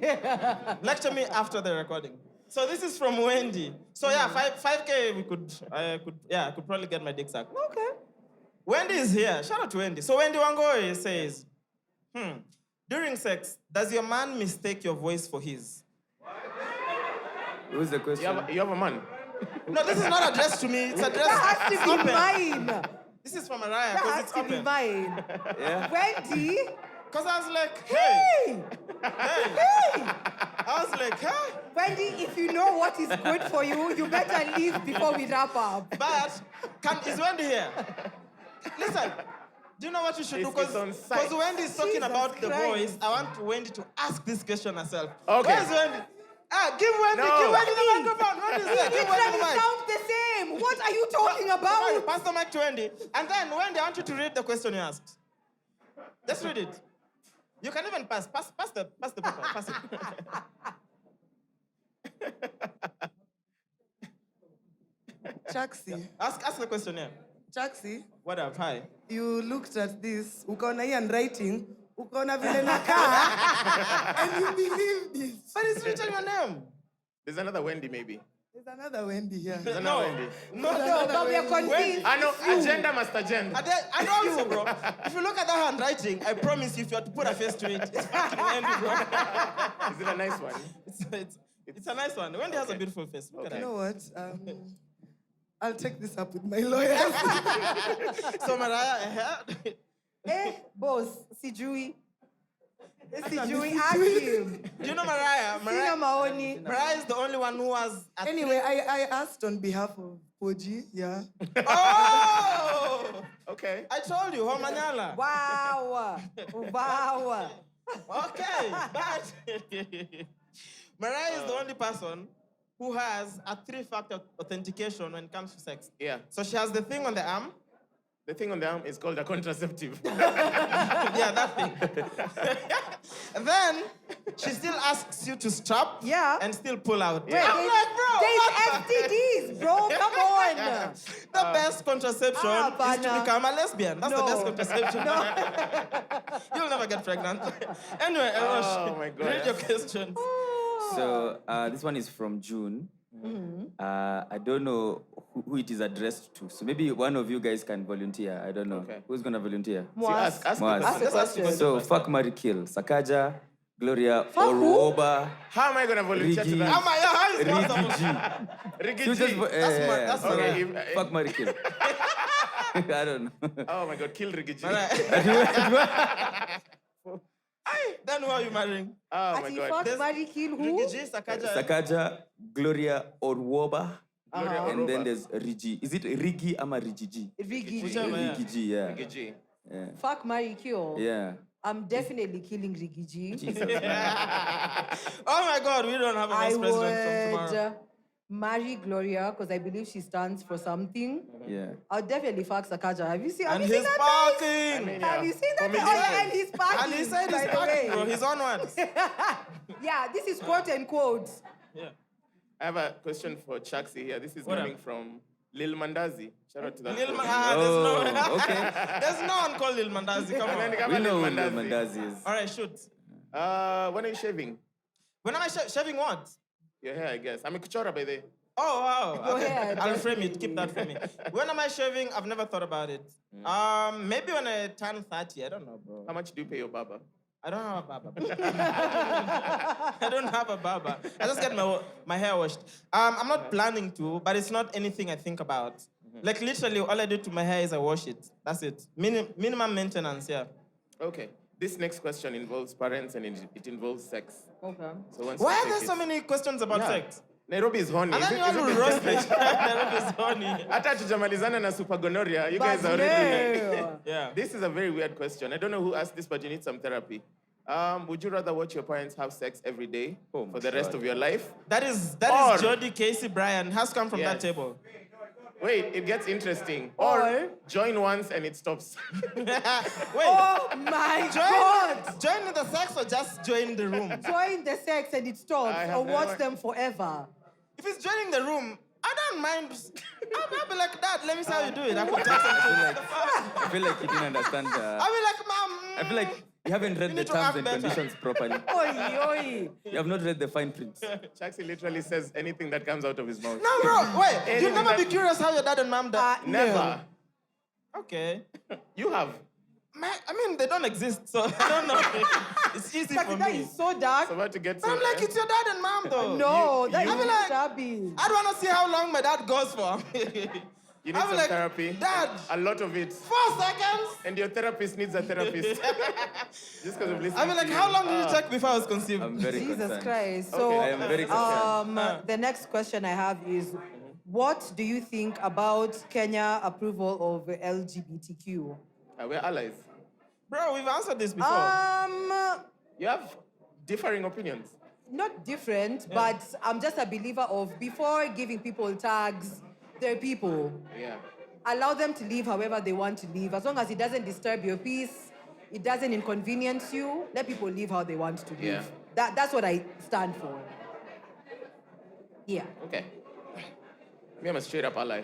Lecture me after the recording. So this is from Wendy. So yeah, 5k I could probably get my dick sucked. Okay. Wendy is here. Shout out to Wendy. So Wendy Wangoi says, during sex, does your man mistake your voice for his? Who's the question? You have a man? No, this is not addressed to me. It's addressed. That has to it's be open. mine. This is from Mariah That because has it's to be open. mine. Yeah? Wendy, Because I was like, hey, hey. hey. I was like, huh? Wendy, if you know what is good for you, you better leave before we wrap up. But is Wendy here? Listen, do you know what you should do? It's on site. Because Wendy is talking Jesus about the Christ. voice. I want Wendy to ask this question herself. Okay. Where's Wendy? Give Wendy, No. give Wendy the microphone. Wendy's We there. Give Wendy literally the mic. sound the same. What are you talking about? Pass the mic to Wendy. And then, Wendy, I want you to read the question you asked. Just read it. You can even pass the paper. Pass it. Chaxy, Ask the question here. Chaxy, What up? Hi. you looked at this, ukaona hii handwriting, ukaona vile nakaa, and you believed it. But it's written your name. There's another Wendy, maybe. There's another Wendy here. There's another Wendy. No, But we are convinced. I know, agenda must agenda. And also, bro, if you look at that handwriting, I promise you, if you had to put a face to it, it's fucking Wendy, bro. Is it a nice one? It's a nice one. Wendy has a beautiful face. Look at You that. know what? I'll take this up with my lawyers. So Mariah, Boss, sijui. Sijui, ask him. do you know Mariah? Sina maoni. Mariah is the only one who has. Anyway, I asked on behalf of Poji, yeah. Oh! Okay. I told you, Homanyala. Wow. Wow. Okay, but Mariah is the only person who has a 3-factor authentication when it comes to sex. Yeah. So she has the thing on the arm. The thing on the arm is called a contraceptive. Yeah, that thing. And then she still asks you to stop and still pull out. Wait, I'm like, bro, there's STDs, bro. Come on. the best contraception is to Bana. become a lesbian. That's the best contraception. You'll never get pregnant. Anyway, Ayrosh, Oh my God. read your questions. So this one is from June. I don't know who it is addressed to. So maybe one of you guys can volunteer. I don't know. Okay. Who's going to volunteer? So ask Mwass. Ask the question. So fuck, marry, kill. Sakaja, Gloria, Fuck who? Oruoba, How am I going to volunteer to Rigi. that? How is Rigi possible? G. Rigi So G. just, that's Okay. fuck, marry, kill. I don't know. Oh my God, kill Rigi G. Then who are you marrying? Oh my Ati God. fuck, There's- marry, kill who? Rigi, Sakaja. Sakaja, Gloria, Oruoba, Gloria and then Oroba. there's Rigi. Is it Rigi ama Rigi G? Rigi. Whichever, yeah. Rigi G, yeah. Rigi G. Yeah. Fuck, marry, kill. Yeah. I'm definitely killing Rigi G. Oh my God, we don't have a I vice president from tomorrow. would marry Gloria because I believe she stands for something. Yeah. I'll definitely fuck Sakaja. Have you seen? And Have you he's seen that face? parking. Have you seen that? For me, face? Oh yeah, different. and he's parking. And he said he's by the parking, way. bro. He's onwards. Yeah, this is quote unquote. Yeah. I have a question for Chaxy here. This is What coming up? from Lil Mandazi. Shout out to that. Lil boy. there's no, okay. there's no one called Lil Mandazi. Come And then on. come We on, know Lil who Lil Mandazi. Mandazi is. All right, shoot. When are you shaving? When am I shaving what? Your hair, I guess. I'm a kuchora by the way. Oh, wow. Go Okay. ahead, I'll frame it. Keep that for me. When am I shaving? I've never thought about it. Maybe when I turn 30. I don't know, bro. How much do you pay your barber? I don't have a barber. I don't have a barber. I just get my hair washed. I'm not planning to, but it's not anything I think about. Like literally, all I do to my hair is I wash it. That's it. Minimum maintenance, yeah. Okay. This next question involves parents and it involves sex. Okay. So once Why you are there take so it- many questions about Yeah. sex? Nairobi is horny. And then you want to roast me. Nairobi is horny. Hata tujamalizana na super gonorrhea. You guys But are already... no. Yeah. This is a very weird question. I don't know who asked this, but you need some therapy. Would you rather watch your parents have sex every day Oh for my the rest God. of your life? That is Or- Jody, Casey, Brian. Has come from that Yes. table. Wait, it gets interesting. Or- join once and it stops. Wait. Oh my God. Join the sex or just join the room? Join the sex and it stops, I have or watch never- them forever. If it's joining the room, I don't mind. I'll be like, Dad, let me see how you do it. I could just I feel like you didn't understand. I'll be like, Mom. I feel like you haven't read You the need to terms act and better. conditions properly. Oi, oi. You have not read the fine print. Chaxy literally says anything that comes out of his mouth. No, bro. Wait. You'll Anything never be that- curious how your dad and mom died. Never. Okay. You have. I mean, they don't exist, so I don't know. It's easy for That me. is so dark. So about to get But I'm like, it's your dad and mom, though. No, that you- is I feel like- shabby. I don't want to see how long my dad goes for. You need I'll be some like, therapy. Dad, A lot of it. 4 seconds. And your therapist needs a therapist. Just because of listening. I mean, like, to how you. long did you take before I was conceived? I'm very Jesus concerned. Christ. So, Okay. I am very concerned. the next question I have is, what do you think about Kenya approval of LGBTQ? We're allies. Bro, we've answered this before. You have differing opinions. Not different, but I'm just a believer of before giving people tags, they're people. Yeah. Allow them to live however they want to live. As long as it doesn't disturb your peace, it doesn't inconvenience you, let people live how they want to live. Yeah. That's what I stand for. Yeah. Okay. Me, I'm a straight up ally.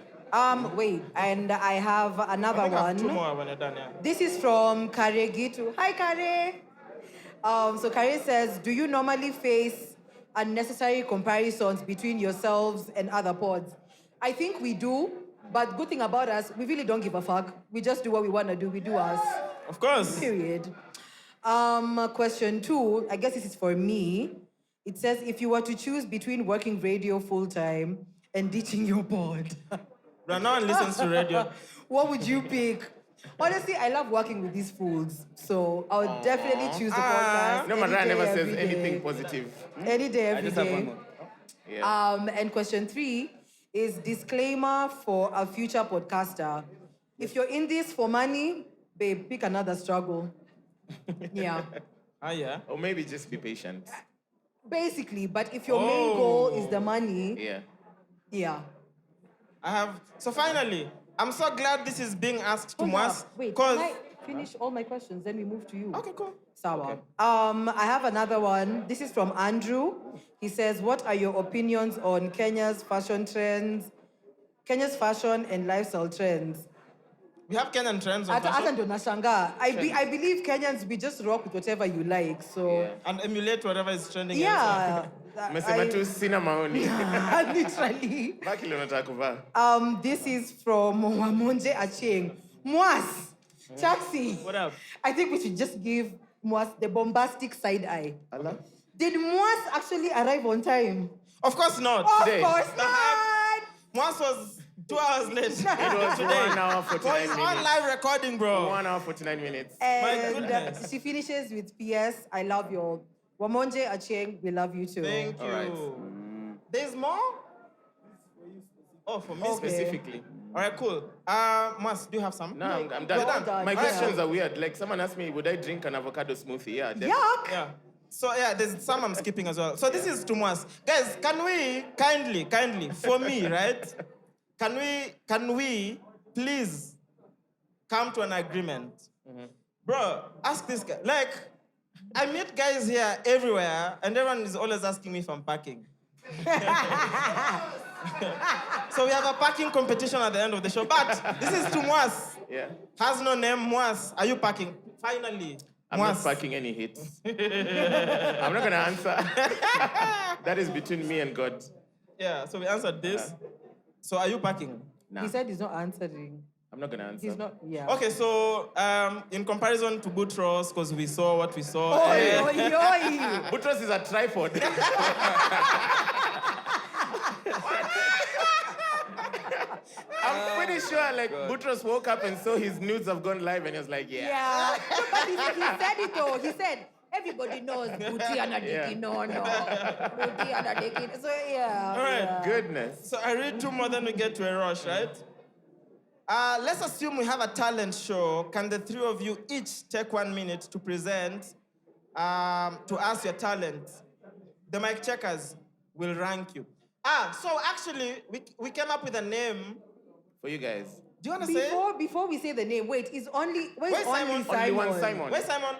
Wait, and I have another I think I have one. 2 more when you're done, yeah. This is from Kare Gitu. Hi, Kare. So Kare says, do you normally face unnecessary comparisons between yourselves and other pods? I think we do, but good thing about us, we really don't give a fuck. We just do what we want to do. We do us. Of course. Period. Question 2, I guess this is for me. It says, if you were to choose between working radio full-time and ditching your pod, Bro, no one listens to radio. What would you pick? Honestly, I love working with these fools, so I would definitely choose the podcast. No, any Mariah day, never every says day. anything positive. Any day, I every just have one day. more. Yeah. And question 3 is disclaimer for a future podcaster. If you're in this for money, babe, pick another struggle. Yeah. Yeah. Or maybe just be patient. Basically, but if your main goal is the money, Yeah. yeah. So finally, I'm so glad this is being asked to Hold Mwass. up. Wait, Because can I finish all my questions? Then we move to you. Okay, cool. Sawa. I have another one. This is from Andrew. He says, what are your opinions on Kenya's fashion and lifestyle trends? we have Kenyan trends on Hata fashion ndo nashangaa. I believe Kenyans, we just rock with whatever you like. So, and emulate whatever is trending. yeah. Umesema tu sina maoni. Literally. Baki leo nataka kuvaa. This is from Wamonje Acheng. Mwass, Chaxy. What up? I think we should just give Mwass the bombastic side eye. Allah. Did Mwass actually arrive on time? Of course not. Of Today. course not. Mwass was 2 hours late. It was 1 hour For 49 his minutes. own live recording, bro. 1 hour 49 minutes. And goodness. she finishes with PS, I love you. Wamonje Acheng, we love you too. Thank you. All right. There's more? Oh, for me Okay. specifically. All right, cool. Mwass, do you have some? No, I'm Well done. done. My Yeah. questions are weird. Like someone asked me, would I drink an avocado smoothie? Yeah, definitely. Yuck. Yeah. So yeah, there's some I'm skipping as well. So this is to Mwass. Guys, can we kindly, for me, right? Can we please come to an agreement? Bro, ask this guy. Like, I meet guys here everywhere, and everyone is always asking me if I'm packing. So we have a packing competition at the end of the show. But this is to Mwass. Yeah. Has no name, Mwass. Are you packing? Finally. I'm not Mwass. packing any hits. I'm not going to answer. That is between me and God. Yeah, so we answered this. So are you packing? Nah, He said he's not answering. I'm not going to answer. He's not, yeah. Okay, so in comparison to Boutros, because we saw what we saw. Oi, oi, oi. Boutros is a tripod. I'm pretty sure, like, Boutros woke up and saw his nudes have gone live and he was like, yeah. Yeah. No, but he said it though. He said, everybody knows Booty and a Dicky. Yeah. No. Booty and a Dicky. So, yeah. All right, yeah. Goodness. So I read 2 more, then we get to Ayrosh, right? Let's assume we have a talent show. Can the 3 of you each take 1 minute to present, to us your talent? The mic checkers will rank you. So actually, we came up with a name. For you guys. Do you want to say it? Before we say the name, wait, is only, where's Where's Simon? only Only one Simon. Where's Simon?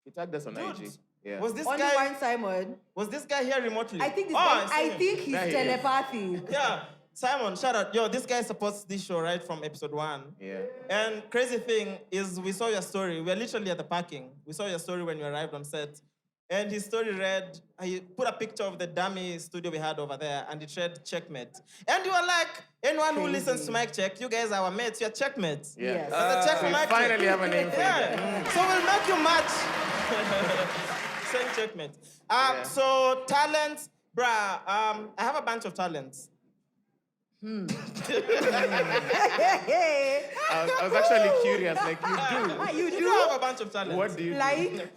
He tagged us on Dude, IG. Yeah. Was this Only guy? one Simon. Was this guy here remotely? I think this I guy, see I him. think he's There he is. telepathy. Yeah, Simon, shout out. Yo, this guy supports this show right from episode 1. Yeah. And crazy thing is, we saw your story. We are literally at the parking. We saw your story when you arrived on set. And his story read, he put a picture of the dummy studio we had over there, and it read Cheque Mates. And you were like, anyone who listens to Mic Check, you guys are our mates, you're Cheque Mates. Yeah. Yes. That's a check for We Mic finally Check. have a name for you. Yeah. So we'll make you match. Same Cheque Mates. So talents, bruh, I have a bunch of talents. I was actually curious, like, you You do have a bunch of talents. do? What do you do? Like,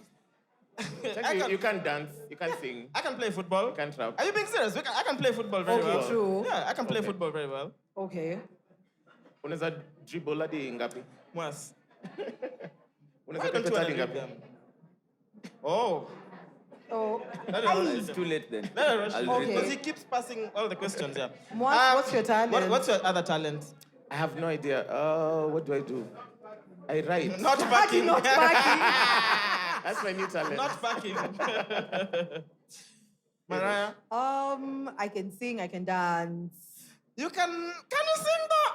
You can dance, you can sing, I can play football. you can rap. Are you being serious? I can play football very well. true. Yeah, I can play football very well. Okay. Unaweza dribble hadi ngapi? Mwass. Unaweza Why don't you pepeta wanna hadi read ngapi? them? Oh. Oh. It's too late then. I'll Okay. read Because he keeps passing all the questions, yeah. Mwass, what's your talent? What's your other talent? I have no idea. What do I do? I write. Not backing. Not backing. That's my new talent. Not backing. Mariah, I can sing, I can dance. can you sing though?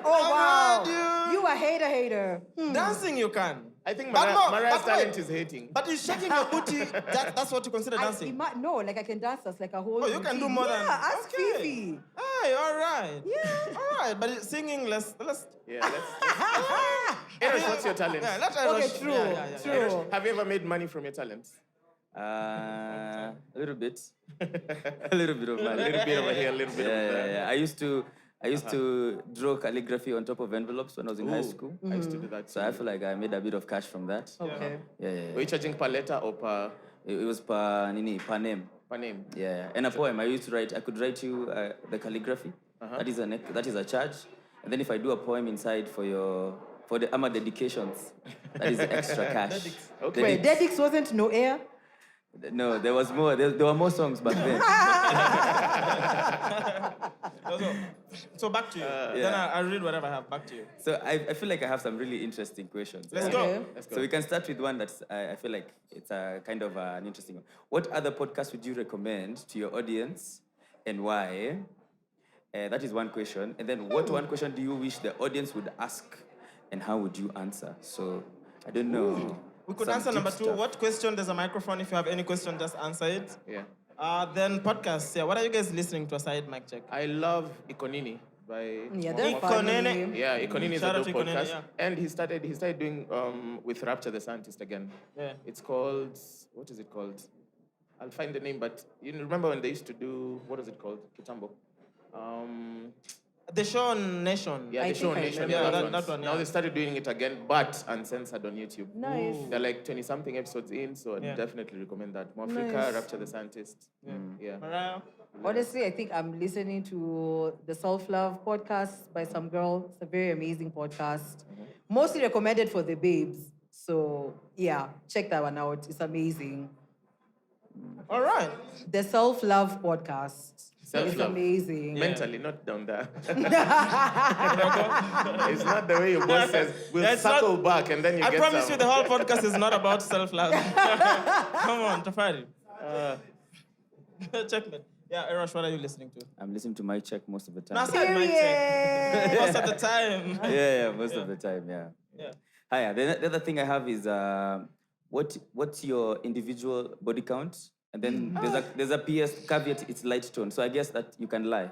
Oh, wow. God, You a hater. Dancing you can. I think But no, Mariah's but wait. talent is hating. But is shaking your booty, that's what you consider dancing? No, like I can dance as like a whole Oh, you can do routine. more than... Yeah, ask okay. Fifi. Hey, all right. Yeah. All right, but singing, let's... Yeah, let's. Eros, what's your talent? Yeah, let's Okay, Ayrosh. true, Yeah. true. Have you ever made money from your talents? A little bit. A little bit of A Mali. little bit over here, a little bit over there. Yeah. I used to draw calligraphy on top of envelopes when I was in high school. I used to do that. So I feel like I made a bit of cash from that. Okay. Were you charging per letter or per It was per name. name? Yeah. And a poem. I could write you the calligraphy. That is a charge. And then if I do a poem inside for the AMA dedications, that is extra cash. Okay. Wait, Dedix wasn't no air? No, there was more. There were more songs back then. So back to you. Then I'll read whatever I have. Back to you. So I feel like I have some really interesting questions. Let's Okay. go. So we can start with one that's I feel like it's a kind of an interesting one. What other podcast would you recommend to your audience, and why? That is one question. And then what one question do you wish the audience would ask, and how would you answer? So I don't know. We could Some answer deep number 2. stuff. What question? There's a microphone. If you have any question, just answer it. Yeah. Then podcasts. Yeah. What are you guys listening to aside mic check? I love Ikonini by Yeah, they're Ikonene. funny. Yeah, Ikonini is Shout a out dope to Ikonene, podcast. yeah. And he started doing with Rapture the Scientist again. Yeah. It's called, what is it called? I'll find the name, but you remember when they used to do, what is it called? Kitambo. The show on Nation. Yeah, I the show think I Nation. remember. Yeah, Yeah, that one, Now yeah. they started doing it again, but uncensored on YouTube. Nice. They're like 20-something episodes in, so Yeah. I'd definitely recommend that. Mwafrika, Nice. Rapture the Scientist. Yeah. Mariah? Honestly, I think I'm listening to the Self-Love podcast by some girl. It's a very amazing podcast. Mostly recommended for the babes. So, yeah, check that one out. It's amazing. All right. The Self-Love podcast. It's Self-love. amazing. Mentally, not down there. It's not the way your boss says, we'll Yeah, it's circle not- back and then you I get promise some. you the whole podcast is not about self-love. Come on, Tafari. Checkmate. Yeah, Ayrosh, what are you listening to? I'm listening to my check most of the time. No, I said mic check. Most of the time. Yeah, most of the time, yeah. Yeah. Hiya. The other thing I have is what's your individual body count? And then there's a PS caveat, it's light tone. So I guess that you can lie.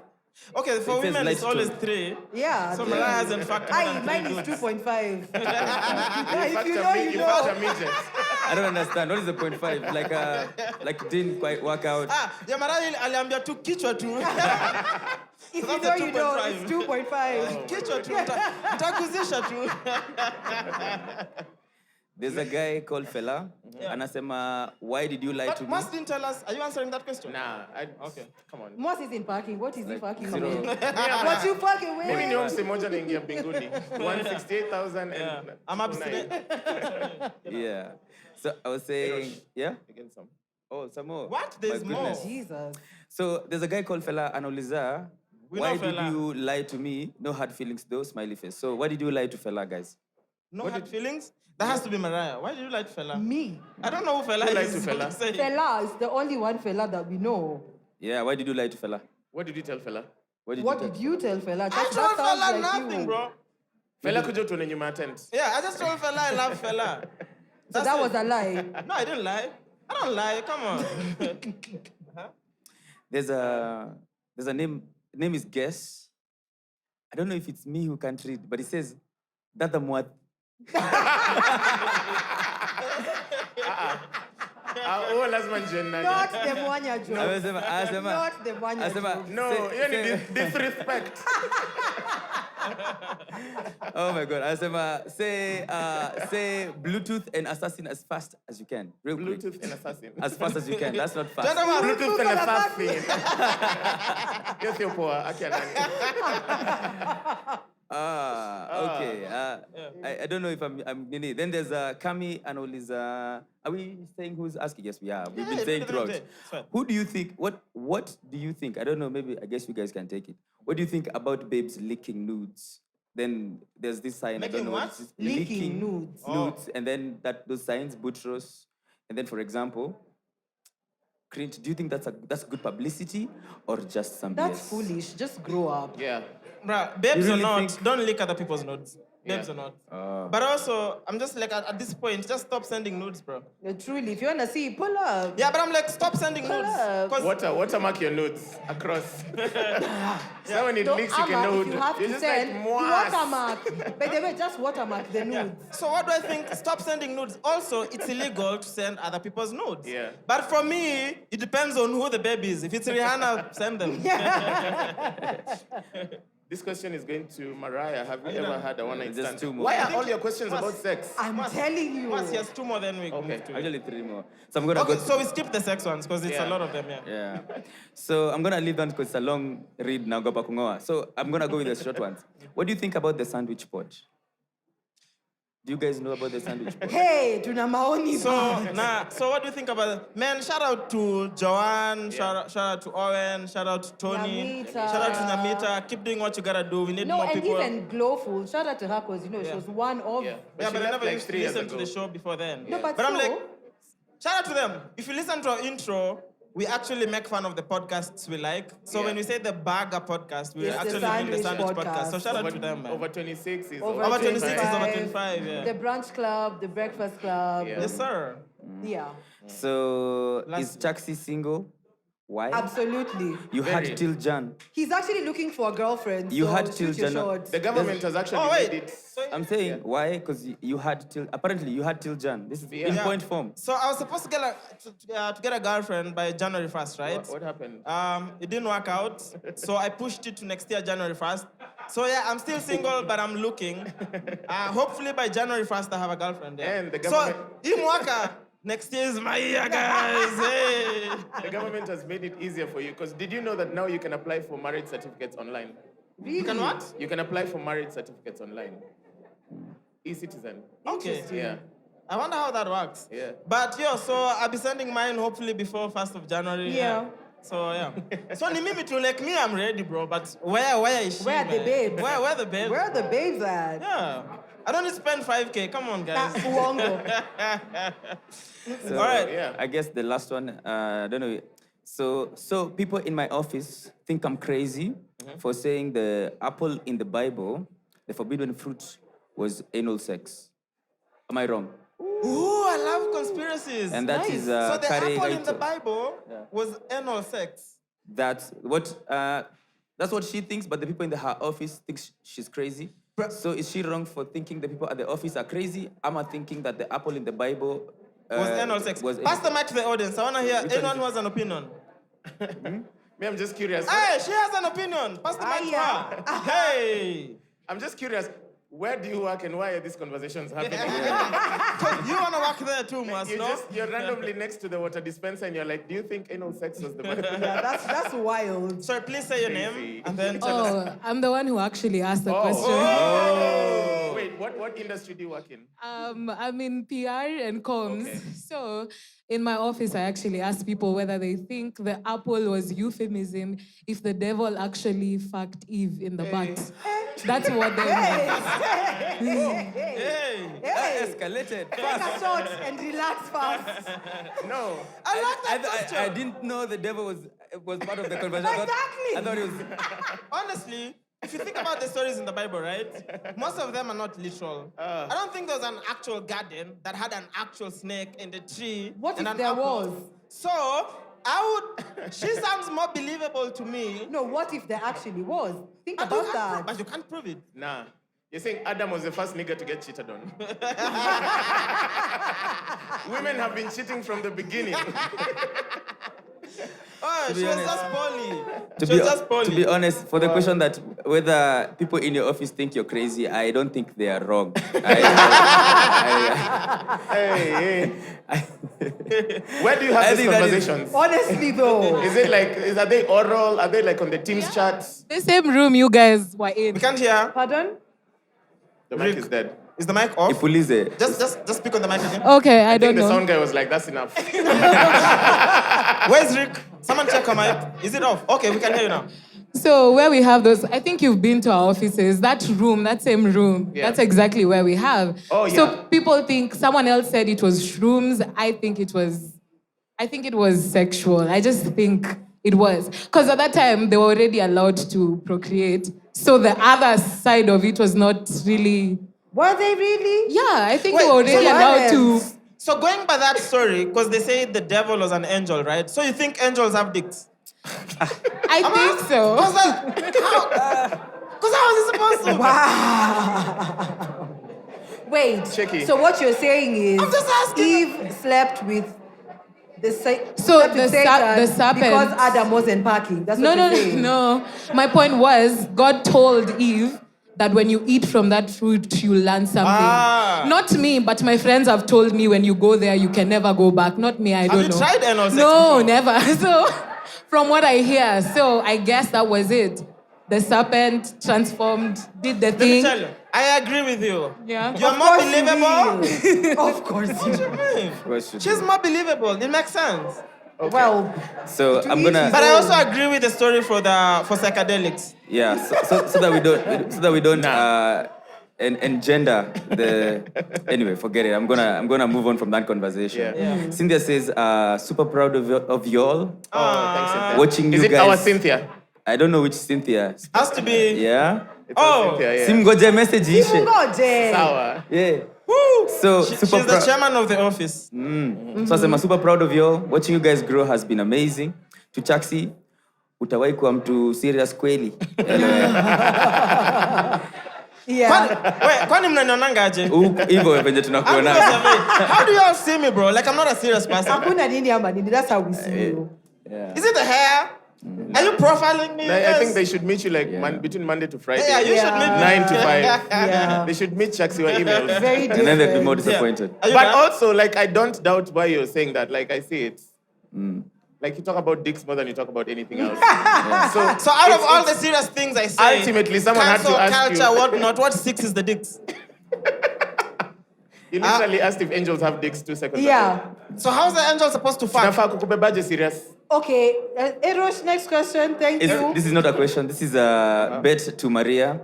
Okay, for It says women, it's light always tone. 3. Yeah. So Mariah hasn't factored Aye, on mine 3 is dudes. 2.5. You If you factor know, me- you you know. factor midgets. I don't understand. What is the 0.5? Like it didn't quite work out. Ya Mariah aliambia tu kichwa tu. If you that's know, a you know. 2.5. It's 2.5. Kichwa tu. Ntakuzisha tu. There's a guy called Fellah. Anasema, why did you lie to But me? Mwass didn't tell us. Are you answering that question? Nah, Okay. come on. Mwass is in parking. What is he parking zero. with? What you parking with? Mimi ni mse moja naingia mbinguni. 168,000 and I'm abstinent. Yeah. So I was saying, yeah? Again some. Oh, some more. What? There's My more. goodness. Jesus. So there's a guy called Fellah Anoliza. We Why know did Fellah. you lie to me? No hard feelings though, smiley face. So why did you lie to Fellah, guys? No hard feelings? That has to be Mariah. Why did you like Fellah? Me. I don't know who Fellah Who lied is. to Fellah? Say it. Fellah is the only one fella that we know. Yeah, why did you lie to Fellah? What did you tell Fellah? What What did you tell fella? I That told sounds Fellah like nothing, you. bro. Fellah kuja tuone nyuma ya tent. Yeah, I just told Fellah I love Fellah. So that was a lie. No, I didn't lie. I don't lie. Come on. There's a name is Guess. I don't know if it's me who can't read, but it says Dada Mwat. Oh, lazima njue nani. Not the Mwanya joke. Anasema, Not the Mwanya joke. No, hiyo ni disrespect. Oh my God. Anasema, say Bluetooth and assassin as fast as you can. Real quick. Bluetooth and assassin. As fast as you can. That's not fast. Bluetooth and assassin. Hiyo sio poa. Akia nani. Okay. I don't know if I'm Nini. Then there's Kami and Oliza. Are we saying who's asking? Yes, we are. We've been saying throughout. It's fine. Who do you think? What do you think? I don't know. Maybe I guess you guys can take it. What do you think about babes leaking nudes? Then there's this sign. I Making don't know what? this is. Leaking nudes. Nudes, and then those signs, Butros, and then for example, cringe. Do you think that's good publicity or just some That's BS? foolish. Just grow up. Yeah. Bruh, babes You or really not, think- don't lick other people's notes. babes or not. But also, I'm just like, at this point, just stop sending nudes, bro. Truly, if you wanna see, pull up. Yeah, but I'm like, stop sending nudes. up. 'Cause- Watermark your nudes across. So when it leaks, you can know. If you have You're to just send, like, you Mwass. watermark. By the way, just watermark the nudes. So what do I think? Stop sending nudes. Also, it's illegal to send other people's nudes. Yeah. But for me, it depends on who the baby is. If it's Rihanna, send them. This question is going to Mariah. Have you ever had a one-night Just stand? 2 more. Why are all your questions about sex? I'm telling you. Once he has 2 more, then we Okay. move to it. Actually, 3 more. So I'm gonna Okay, go. so we skip the sex ones because it's Yeah. a lot of them, yeah. Yeah. So I'm gonna leave that because it's a long read now. Go back kungoa. So I'm gonna go with the short ones. What do you think about the sandwich pod? Do you guys know about the sandwich pod? Hey, tuna maoni. So what do you think about it? Man, shout out to Joanne, shout out to Owen, shout out to Tony, Nyamita. shout out to Nyamita. Keep doing what you gotta do. We need No, more and people. even Glowful. Shout out to her because, she was one of... Yeah. Yeah, she but I left never like used 3 to years listen to ago. the show before then. No, but I'm so- like, shout out to them. If you listen to our intro, we actually make fun of the podcasts we like. So Yeah. when we say the Burger podcast, we It's the actually mean the Sandwich Sandwich podcast. So Podcast. shout out to them, man. Over 26 is Over Over 26 is 25, over 25, yeah. The brunch club, the breakfast club. Yeah. Yes, sir. Yeah, So Last- is Chaxy single? Why? absolutely. You had Very. till Jan. He's actually looking for a girlfriend. You so had shoot till your Jana- shot. The government has actually Oh, made wait. it. So, I'm saying why? Because you had till apparently you had till Jan. This is in Yeah. point form. so I was supposed to get a girlfriend by January 1st, right? What happened? It didn't work out, so I pushed it to next year, January 1st. So yeah, I'm still single, but I'm looking. Hopefully by January 1st, I have a girlfriend. Yeah. And the government- So, Imwaka, next year is my year, guys. Hey. The government has made it easier for you because did you know that now you can apply for marriage certificates online? Really? You can what? You can apply for marriage certificates online. E-citizen. Okay. Yeah. I wonder how that works. Yeah. But so I'll be sending mine hopefully before 1st of January. Yeah. So yeah. So ni mimi too, like me, I'm ready, bro. But where is she? Where are the man? babes? Where the babes? Where are the babes at? Yeah. I don't need to spend 5K. Come on, Nah, guys. uongo. So, All right. Yeah. I guess the last one, I don't know. So people in my office think I'm crazy for saying the apple in the Bible, the forbidden fruit, was anal sex. Am I wrong? Ooh, I love conspiracies. And that is so the Kare apple in the Raito. Bible was anal sex. That's what she thinks, but the people in her office think she's crazy. So is she wrong for thinking the people at the office are crazy? Am I thinking that the apple in the Bible Was anal sex. was Pass the mic to the audience. I want to hear Which one anyone is who has an opinion. Me, I'm just curious. Hey, she has an opinion. Pass the mic to her. Hey. I'm just curious. Where do you work and why are these conversations happening? You want to work there too, Mas, no? You're randomly next to the water dispenser and you're like, do you think anal sex was the Bible? Yeah, that's wild. Sorry, please say your name Crazy. and then tell us. Oh, I'm the one who actually asked the question. Oh. Wait, what industry do you work in? I'm in PR and comms. Okay. So in my office, I actually asked people whether they think the apple was euphemism if the devil actually fucked Eve in the butt. That's what they meant. Hey. That escalated Take fast. a shot and relax fast. No. I like that I question. didn't know the devil was part of the conversation. Exactly. I thought it was. Honestly, if you think about the stories in the Bible, right? Most of them are not literal. I don't think there was an actual garden that had an actual snake in the tree. What and if an there apple. was? So, she sounds more believable to me. No, what if there actually was? Think But you about can't that. But you can't prove it. Nah. You're saying Adam was the first nigga to get cheated on. Women have been cheating from the beginning. Oh, To be she was honest- just poorly. To She be, was just poorly. to be honest, for the question that whether people in your office think you're crazy, I don't think they are wrong. Hey. Where do you have I these think that is- conversations? Honestly, though. Is it like, are they oral? Are they like on the Teams chats? The same room you guys were in. We can't hear. Pardon? The mic is dead. Is the mic off? Ipulize. Just speak on the mic again. Okay, I I don't think the know. sound guy was like, that's enough. Where's Rick? Someone check her mic. Is it off? Okay, we can hear you now. So where we have those, I think you've been to our offices, that room, that same room, Yeah. that's exactly where we have. Oh, So yeah. people think, someone else said it was shrooms. I think it was sexual. I just think it was. Because at that time, they were already allowed to procreate. So the other side of it was not really Were they really? Yeah, I think Wait, they were already so allowed to. So going by that story, because they say the devil was an angel, right? So you think angels have dicks? I think so. Because how is it supposed to? Wow. Wait. Cheeky. So what you're saying is I'm just asking. Eve slept with So slept with the Satan serpent. because Adam wasn't packing. That's what you're saying. No. My point was, God told Eve that when you eat from that fruit, you learn something. Ah. Not me, but my friends have told me when you go there, you can never go back. Not me, I don't know. Have you tried anal sex No, before? never. So, from what I hear, so I guess that was it. The serpent transformed, did the Let me thing. tell you, I agree with you. Yeah. You're more believable. Of course you will. She's more believable. It makes sense. Well, So I'm gonna. But I also agree with the story for psychedelics. Yeah, so that we don't engender the. Anyway, forget it. I'm gonna move on from that conversation. Yeah. Cynthia says, super proud of y'all. Oh, thanks, Cynthia. Watching Is you it guys. our Cynthia? I don't know which Cynthia. Has to be. Yeah. It's our Oh. Cynthia, yeah. Simgoje message ishe. Ngoje. Sour. Yeah. Woo. So She's super the proud. chairman of the office. So I'm super proud of y'all. Watching you guys grow has been amazing. To Chaxy, utawahi kuwa mtu serious kweli. Yeah. Kwani mnanionanga aje? Hivyo venye tunakuona. How do y'all see me, bro? Like I'm not a serious person. Hakuna nini ama nini. That's how we see you. Is it the hair? Are you profiling me? I think they should meet you like between Monday to Friday. Yeah, you should meet me. 9 to 5. Yeah. They should meet Chaxy or emails. Very different. And then they'd be more disappointed. Are you But done? also, like, I don't doubt why you're saying that. Like, I see it. Like, you talk about dicks more than you talk about anything else. So out of all the serious things I say, Ultimately, someone had to cancel ask culture, you. whatnot, what six is the dicks? You literally asked if angels have dicks 2 seconds Yeah. ago. So how's the angel supposed to fuck? Nafaa kukubebaje serious? Okay. Ayrosh, next question. Thank you. This is not a question. This is a bet to Maria.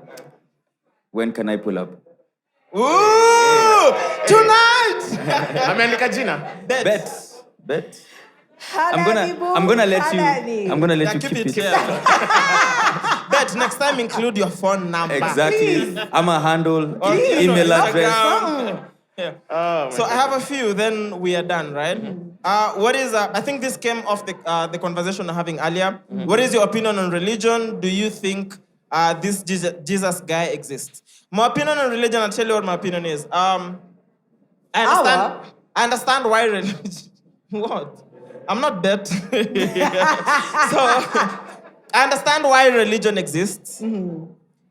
When can I pull up? Ooh! Tonight! Ameandika jina? Bet. I'm gonna let you keep it. here. Bet next time include your phone number. Exactly. I'm a handle, Please. email address. Yeah. Oh, So I have a few, then we are done, right? What is, I think this came off the conversation we were having earlier. What is your opinion on religion? Do you think this Jesus guy exists? My opinion on religion, I'll tell you what my opinion is. I understand why religion... What? I'm not bet. So I understand why religion exists.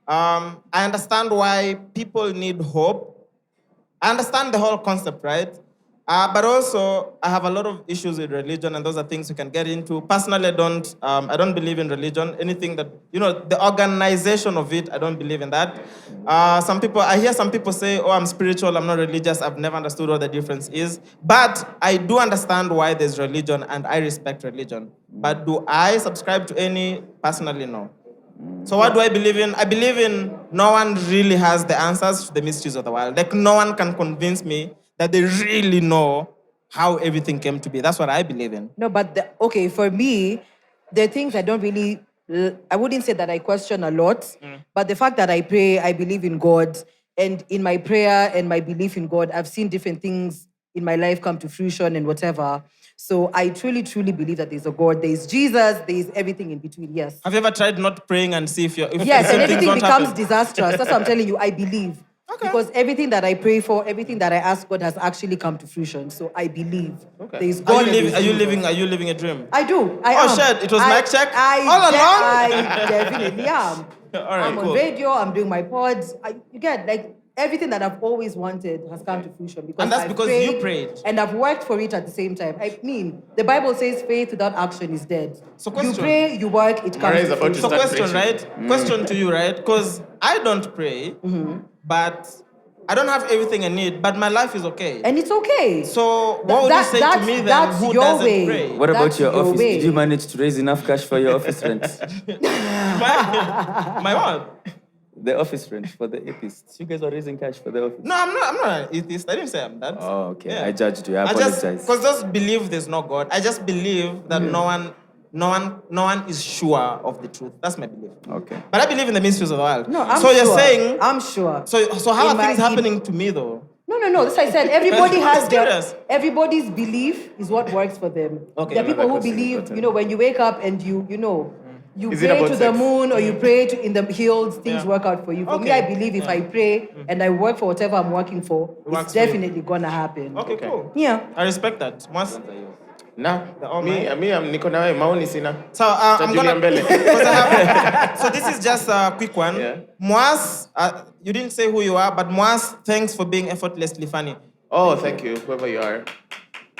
I understand why people need hope. I understand the whole concept, right? But also, I have a lot of issues with religion, and those are things we can get into. Personally, I don't believe in religion. Anything that, the organization of it, I don't believe in that. I hear some people say, oh, I'm spiritual, I'm not religious. I've never understood what the difference is. But I do understand why there's religion, and I respect religion. But do I subscribe to any? Personally, no. So what do I believe in? I believe in no one really has the answers to the mysteries of the world. Like, no one can convince me that they really know how everything came to be. That's what I believe in. No, but for me, there are things I don't really, I wouldn't say that I question a lot, but the fact that I pray, I believe in God, and in my prayer and my belief in God, I've seen different things in my life come to fruition and whatever. So I truly, truly believe that there's a God, there's Jesus, there's everything in between, yes. Have you ever tried not praying and see if Yes, some and things everything don't becomes happen? disastrous. That's what I'm telling you, I believe. Okay. Because everything that I pray for, everything that I ask God has actually come to fruition. So I believe there's God. Are you living a dream? I do. Oh shit, it was mic check? All along? I definitely am. All right, I'm on radio, I'm doing my pods. You get, like, everything that I've always wanted has come to fruition. Because And that's I've because prayed, you prayed. And I've worked for it at the same time. I mean, the Bible says faith without action is dead. So question. You pray, you work, it comes Mariah is to about to fruition. So start question, preaching. right? Question to you, right? Because I don't pray, but I don't have everything I need, but my life is okay. And it's okay. So what would you say to me then that's who your doesn't way. pray? What about That's your office? way. Did you manage to raise enough cash for your office rent? My what? The office rent for the atheists. You guys are raising cash for the office. No, I'm not an atheist. I didn't say I'm that. Oh, okay. Yeah. I judged you. I apologize. Because just believe there's no God. I just believe that no one no one is sure of the truth. That's my belief. Okay. But I believe in the mysteries of the world. No, I'm so sure. you're saying I'm sure. So how In are things my- happening to me though? No. That's I said. Everybody has I'm curious. everybody's belief is what works for them. Okay. There are people who That's believe, important. when you wake up and you Is it pray about to the sex? moon or you pray in the hills, things Yeah. work out for you. For me, Okay. I believe if I pray and I work for whatever I'm working for, works it's for you. definitely gonna happen. Okay, cool. Yeah. I respect that. Mwass? Nah, all me niko na wewe maoni sina. So I'm Tutajulia gonna. mbele. because I have- so this is just a quick one. Yeah. Mwass, you didn't say who you are, but Mwass, thanks for being effortlessly funny. Oh, thank you, whoever you are.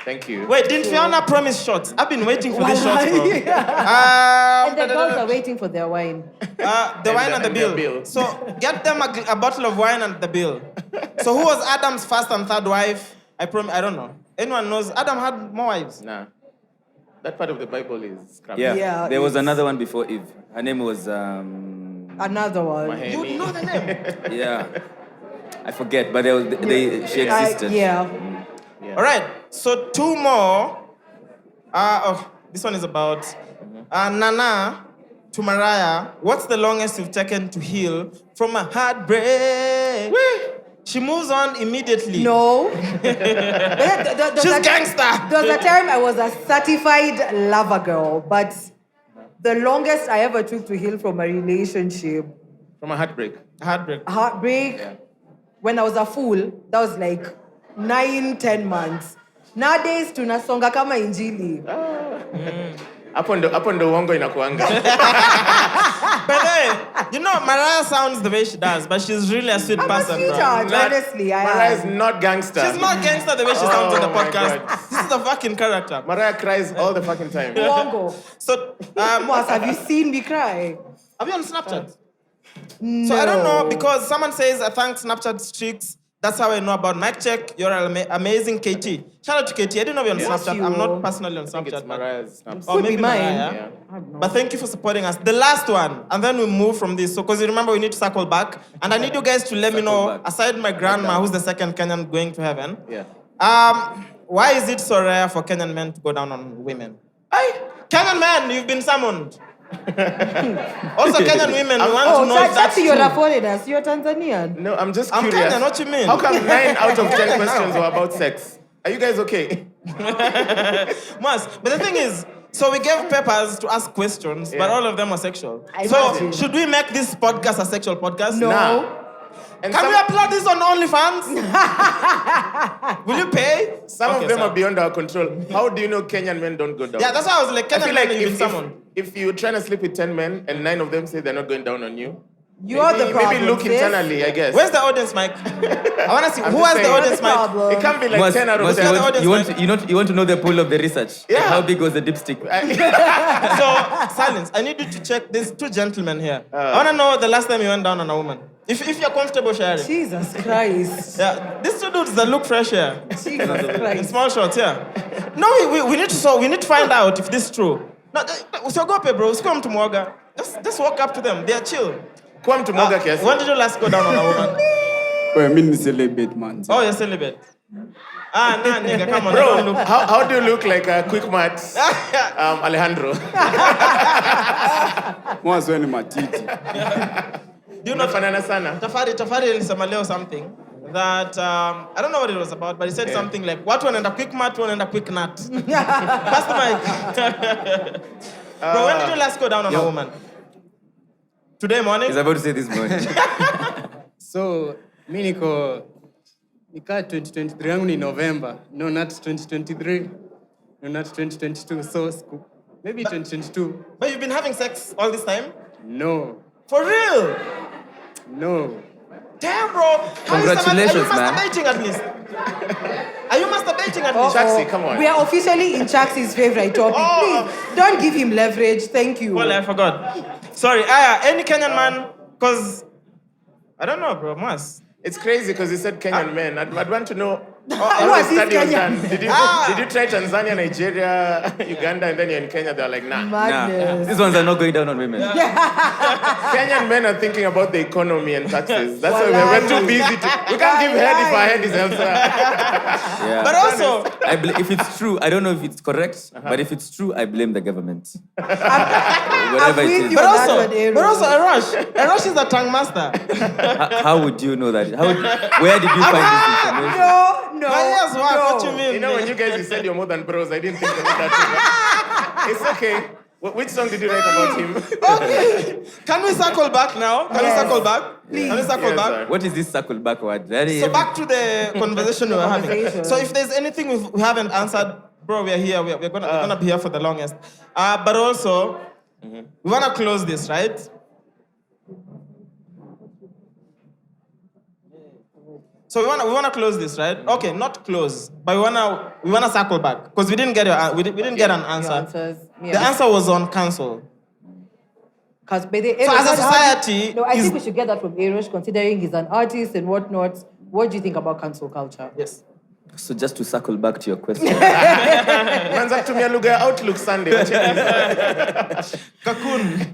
Thank you. Wait, didn't Fiona promise shots? I've been waiting for these shots, bro. And the girls are waiting for their wine. The wine and the their bill. bill. So get them a bottle of wine and the bill. So who was Adam's first and third wife? I don't know. Anyone knows? Adam had more wives. Nah. That part of the Bible is crap. Yeah. Yeah, There was it's- another one before Eve. Her name was Another one. Maheni. You know the name? yeah. I forget, but she existed. Yeah. All right. So two more. This one is about Nana to Mariah. What's the longest you've taken to heal from a heartbreak? She moves on immediately. No. She's gangster. There was a time I was a certified lover girl, but the longest I ever took to heal from a relationship, From a heartbreak. heartbreak, when I was a fool, that was like 9-10 months. Nowadays, tunasonga kama injili. Hapo ndo uongo inakuanga. By the way, Mariah sounds the way she does, but she's really a sweet I'm a person, bro. sweetheart, honestly. Mariah I is not gangster. She's not gangster the way she sounds on the Oh my podcast. God. This is a fucking character. Mariah cries all the fucking time. Wongo. So, Mwass, have you seen me cry? are we on Snapchat? No. So I don't know, because someone says, I thank Snapchat streaks. That's how I know about Mic Check. You're an amazing KT. Shout out to KT. I didn't know you're on Snapchat. you. I'm not personally on I think it's Snapchat. but- Mariah's snap. Or Could be maybe mine. Mariah. Yeah. But thank you for supporting us. The last one, and then we move from this. So, because you remember, we need to circle back. And I need you guys to let me know, back. aside my grandma, who's the second Kenyan going to heaven, Yeah. why is it so rare for Kenyan men to go down on women? Hey, Kenyan men, you've been summoned. Also, Kenyan women, we want to know if that's Chaxy, you're true. a foreigner. You're Tanzanian. No, I'm just I'm curious. Kenyan, what you mean? How come 9 out of 10 questions were about sex? Are you guys okay? Must. But the thing is, so we gave papers to ask questions, but Yeah. all of them were sexual. I So imagine. should we make this podcast a sexual podcast? No. Nah. And Can some, we upload this on OnlyFans? Will you pay? some Okay, of them sir. are beyond our control. How do you know Kenyan men don't go down? Yeah, that's why I was like, I Kenyan feel like men, you've been if summoned. you're trying to sleep with 10 men and 9 of them say they're not going down on you, You are the problem. maybe look sis. internally, I guess. Where's the audience mic? I want to see I'm who just has the saying. audience You're the mic. problem. It can't be like Mwass, 10 out of Mwass, 10. the audience you want to know the pool of the research? Yeah. How big was the dipstick? So, silence. I need you to check. There's two gentlemen here. I want to know the last time you went down on a woman. If you're comfortable sharing. Jesus Christ. Yeah, these two dudes that look fresh here. Jesus In Christ. small shots, yeah. No, we need to find out if this is true. No, usiogope, bro. Usikome mtu mwoga. Just walk up to them. They are chill. Kuwa mtu mwoga kiasi. When did you last go down on a woman? Well, I mean, celibate, man. Oh, you're celibate. Nah, nigga, come on. I Bro, don't look. how do you look like a quick mat Alejandro? Mwass when matiti. Do you know Unafanana sana. Tafari alisema leo something that I don't know what it was about, but he said something like, "Watu wanaenda quick mat, watu wanaenda quick nut." Pass the mic. Bro, when did you last go down on a woman? Today morning? He's about to say this morning. So, mi nika 2023 yangu ni November. No, not 2023. No, not 2022. So, maybe 2022. But you've been having sex all this time? No. For real? No. Damn, bro. Congratulations, are you man. masturbating at least? Are you masturbating at least? Chaxy, come on. We are officially in Chaxy's favorite topic. Oh. Please, don't give him leverage. Thank you. Well, I forgot. Sorry. Any Kenyan man? Because, I don't know, bro. Mwass. It's crazy because he said Kenyan men. I'd want to know How the study was done? Did you try Tanzania, Nigeria, Uganda, and then you're in Kenya? They're like, nah. Madness. These ones are not going down on women. Kenyan men are thinking about the economy and taxes. That's why we're too busy we can't give head if our head is elsewhere. Yeah. But also, if it's true, I don't know if it's correct, but if it's true, I blame the government. Whatever it is. but also, Ayrosh is a tongue master. How would you know that? Where did you find this information? No. Yes, what you mean? You know, when you guys said you're more than bros, I didn't think about that too. It's okay. Which song did you write about him? Okay. Can we circle back now? Can we circle back? Please. Can we circle back? Sir. What is this circle backward? So back to the conversation we were having. So if there's anything we haven't answered, bro, we're here. We're gonna be here for the longest. But also, we wanna close this, right? So we wanna close this, right? Okay, not close, but we wanna circle back because we didn't get we didn't get an answer. Answers, yeah. The answer was on cancel. So as a society, I think we should get that from Ayrosh, considering he's an artist and whatnot. What do you think about cancel culture? Yes. So just to circle back to your question. Manza kutumia lugha ya Outlook Sunday. Cocoon.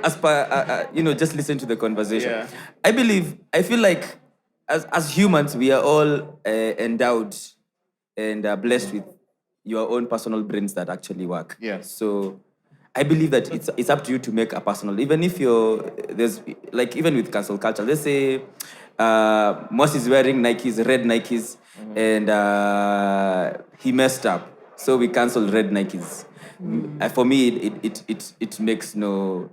As per just listen to the conversation. Yeah. I feel like as humans, we are all endowed and blessed with your own personal brains that actually work. Yeah. So I believe that it's up to you to make a personal, even if even with cancel culture, let's say Mwass is wearing Nikes, red Nikes, and he messed up. So we canceled red Nikes. For me, it makes no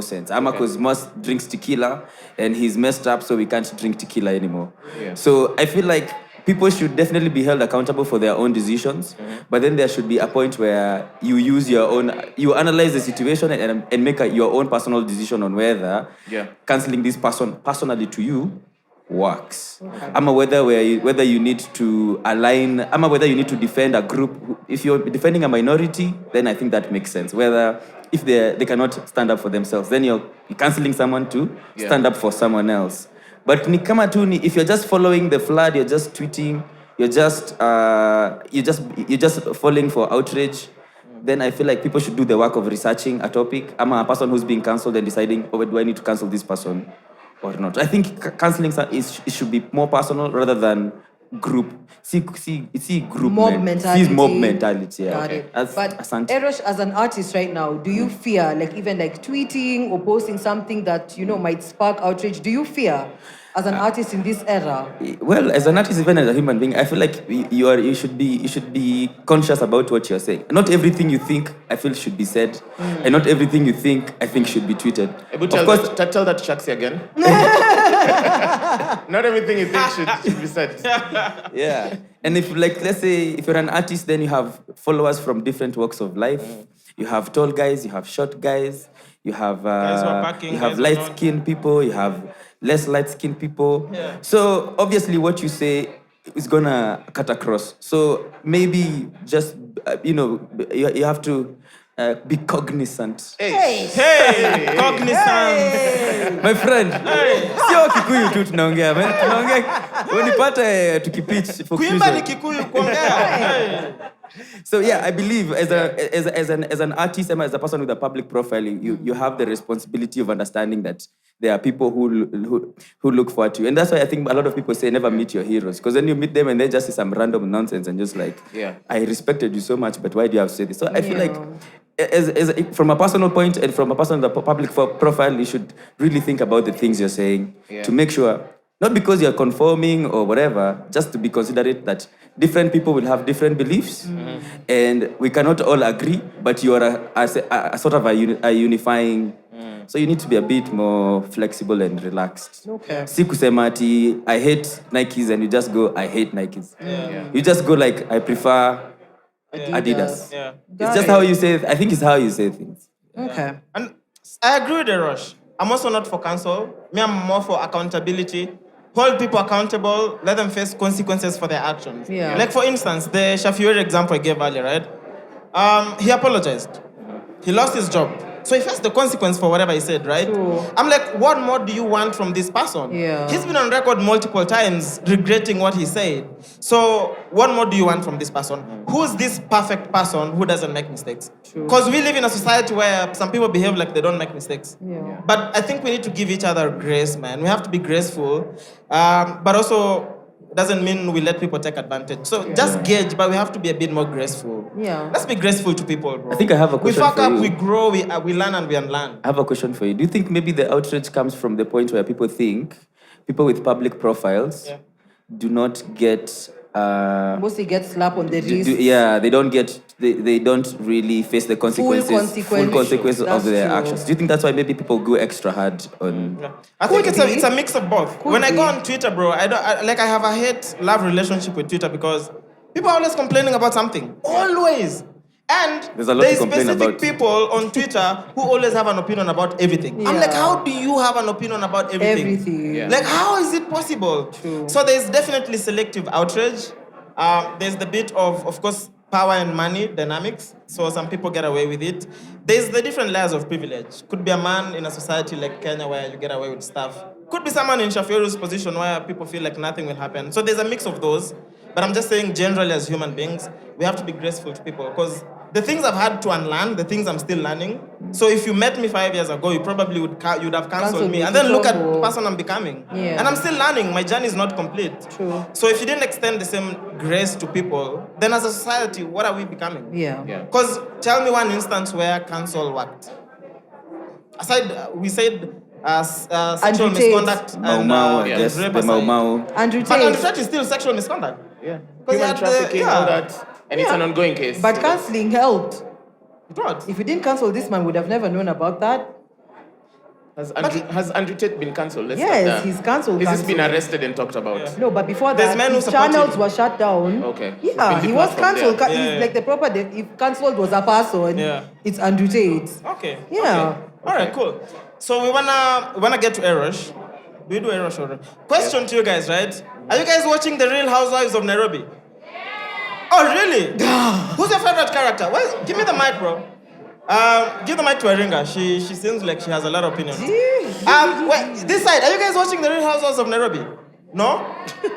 sense. Because Mwass drinks tequila and he's messed up, so we can't drink tequila anymore. Yeah. So I feel like people should definitely be held accountable for their own decisions, but then there should be a point where you use you analyze the situation and make your own personal decision on whether canceling this person personally to you works. Whether you need to align, whether you need to defend a group. If you're defending a minority, then I think that makes sense. Whether if they cannot stand up for themselves, then you're canceling someone to stand up for someone else. But if you're just following the flood, you're just tweeting, you're just falling for outrage, then I feel like people should do the work of researching a topic. I'm a person who's being cancelled and deciding, do I need to cancel this person or not? I think cancelling it should be more personal rather than group. See group mob mentality. See mob mentality. Yeah. Got Okay. it. But Ayrosh, as an artist right now, do you fear even tweeting or posting something that might spark outrage? Do you fear as an artist in this era? Well, as an artist, even as a human being, I feel like you should be conscious about what you're saying. Not everything you think, I feel, should be said, and not everything you think, I think, should be tweeted. Tell that to Chaxy again. Not everything you think should be said. Yeah. And if, let's say, if you're an artist, then you have followers from different walks of life. You have tall guys, you have short guys, you have light-skinned people, you have less light-skinned people. Yeah. So obviously what you say is gonna cut across. So maybe just, you have to be cognizant. Hey! Cognizant! My friend, sio Kikuyu tu tunaongea. Unipate tukipitch for Kuimba ni Kikuyu kuongea. So yeah, I believe as an artist and as a person with a public profile, you have the responsibility of understanding that there are people who look forward to you. And that's why I think a lot of people say never meet your heroes. Because then you meet them and they just say some random nonsense and just I respected you so much, but why do you have to say this? So I feel like from a personal point and from a person with a public profile, you should really think about the things you're saying to make sure, not because you're conforming or whatever, just to be considerate that different people will have different beliefs and we cannot all agree, but you are a sort of a unifying. So you need to be a bit more flexible and relaxed. Okay. Si kusema ati, I hate Nikes and you just go, I hate Nikes. Yeah. You just go like, I prefer Adidas. Yeah. It's just how you say, I think it's how you say things. Okay. And I agree with Ayrosh. I'm also not for cancel. Me, I'm more for accountability. Hold people accountable, let them face consequences for their actions. Yeah. Like for instance, the Shafiuri example I gave earlier, right? He apologized. He lost his job. So he faced the consequence for whatever he said, right? True. I'm like, what more do you want from this person? Yeah. He's been on record multiple times regretting what he said. So what more do you want from this person? Who's this perfect person who doesn't make mistakes? Because we live in a society where some people behave like they don't make mistakes. Yeah. But I think we need to give each other grace, man. We have to be graceful. But also, doesn't mean we let people take advantage. So just gauge, but we have to be a bit more graceful. Yeah. Let's be graceful to people, bro. I think I have a We question fuck for up, you. we grow, we learn and we unlearn. I have a question for you. Do you think maybe the outrage comes from the point where people think people with public profiles do not get... Mostly get slapped on the wrist. they don't really face the consequences, full consequences of That's their true. actions. Do you think that's why maybe people go extra hard on... I think it's a mix of both. Could When I be. go on Twitter, bro, I have a hate-love relationship with Twitter because people are always complaining about something. Always. And There's a lot to complain specific about. people on Twitter who always have an opinion about everything. I'm like, Yeah. how do you have an opinion about everything? Everything. Yeah. Like, how is it possible? True. So there's definitely selective outrage. There's the bit of course, power and money dynamics. So some people get away with it. There's the different layers of privilege. Could be a man in a society like Kenya where you get away with stuff. Could be someone in Shafiru's position where people feel like nothing will happen. So there's a mix of those. But I'm just saying, generally as human beings, we have to be graceful to people because the things I've had to unlearn, the things I'm still learning. So if you met me 5 years ago, you probably you'd have cancelled me. And then look at the person I'm becoming. Yeah. And I'm still learning. My journey is not complete. True. So if you didn't extend the same grace to people, then as a society, what are we becoming? Yeah. Because tell me one instance where cancel worked. Aside, we said sexual Andrew Tate. misconduct Mau and Mau, I guess, rape the Mau aside. Mau. Andrew But Andrew Tate. Tate is still sexual misconduct. Yeah. 'Cause he Human had the- trafficking, all yeah. that. And it's an ongoing case. But cancelling helped. What? If you didn't cancel, this man would have never known about that. Has Andrew Tate been cancelled? Let's Yes, start there. he's cancelled. Has this been arrested and talked about? Yeah. No, but before There's that, men who his support channels him. were shut down. Okay. Yeah, He's he been was deplatformed cancelled. there. Yeah, yeah. Like the proper, if cancelled was a person, Yeah. it's Andrew Tate. Okay. Yeah. Okay. All right, cool. So we wanna get to Ayrosh. Do we do Ayrosh or? Question to you guys, right? Are you guys watching the Real Housewives of Nairobi? Oh, really? Who's your favorite character? Give me the mic, bro. Give the mic to Iringa. She seems like she has a lot of opinions. Wait, this side. Are you guys watching the Real Housewives of Nairobi? No?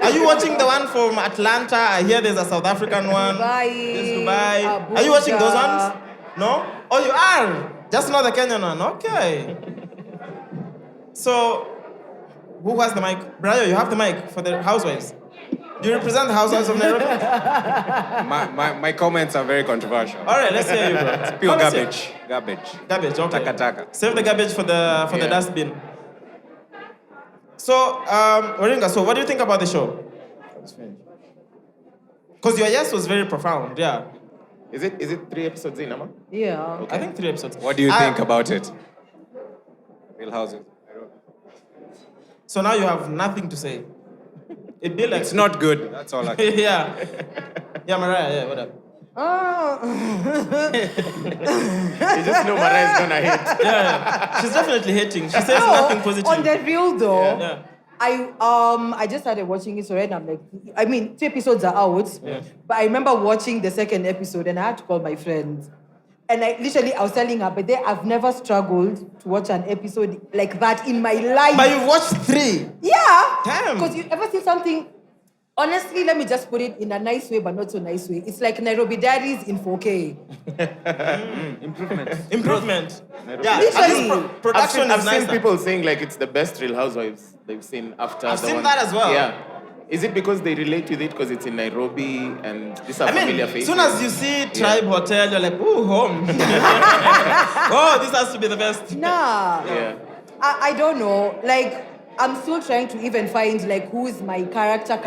Are you watching the one from Atlanta? I hear there's a South African one. Dubai, There's Dubai. Are you watching those ones? No? Oh, you are? Just not the Kenyan one. Okay. So, who has the mic? Brian, you have the mic for the Housewives. Do you represent the Housewives of Nairobi? My comments are very controversial. All right, let's hear you, bro. It's pure Oh, let's hear. garbage. Garbage. Garbage, okay. Taka taka. Save the garbage for the dustbin. So, Waringa, so what do you think about the show? Because your yes was very profound, yeah. Is it 3 episodes in, Ama? Yeah. I think 3 episodes. What do you think about it? Real houses. So now you have nothing to say. It'd be like... It's not good. That's all I can. Yeah. Yeah, Mariah, yeah, what up? You just know Mariah's gonna hate. Yeah. She's definitely hating. She says nothing positive. On the real though, Yeah. I just started watching it already. I'm like, I mean, 2 episodes are out, but I remember watching the second episode and I had to call my friend. And I was telling her, but I've never struggled to watch an episode like that in my life. But you've watched 3. Yeah. Damn. Because you ever see something, honestly, let me just put it in a nice way, but not so nice way. It's like Nairobi Diaries in 4K. Improvement. Yeah, Literally. at least production I've is seen nicer. people saying like it's the best Real Housewives they've seen after I've the seen one. that as well. Yeah. Is it because they relate with it because it's in Nairobi and these are I mean, familiar as faces? soon as you see Tribe Hotel, you're like, ooh, home. Oh, this has to be the best. Nah. Yeah. I don't know. Like, I'm still trying to even find like who's my character.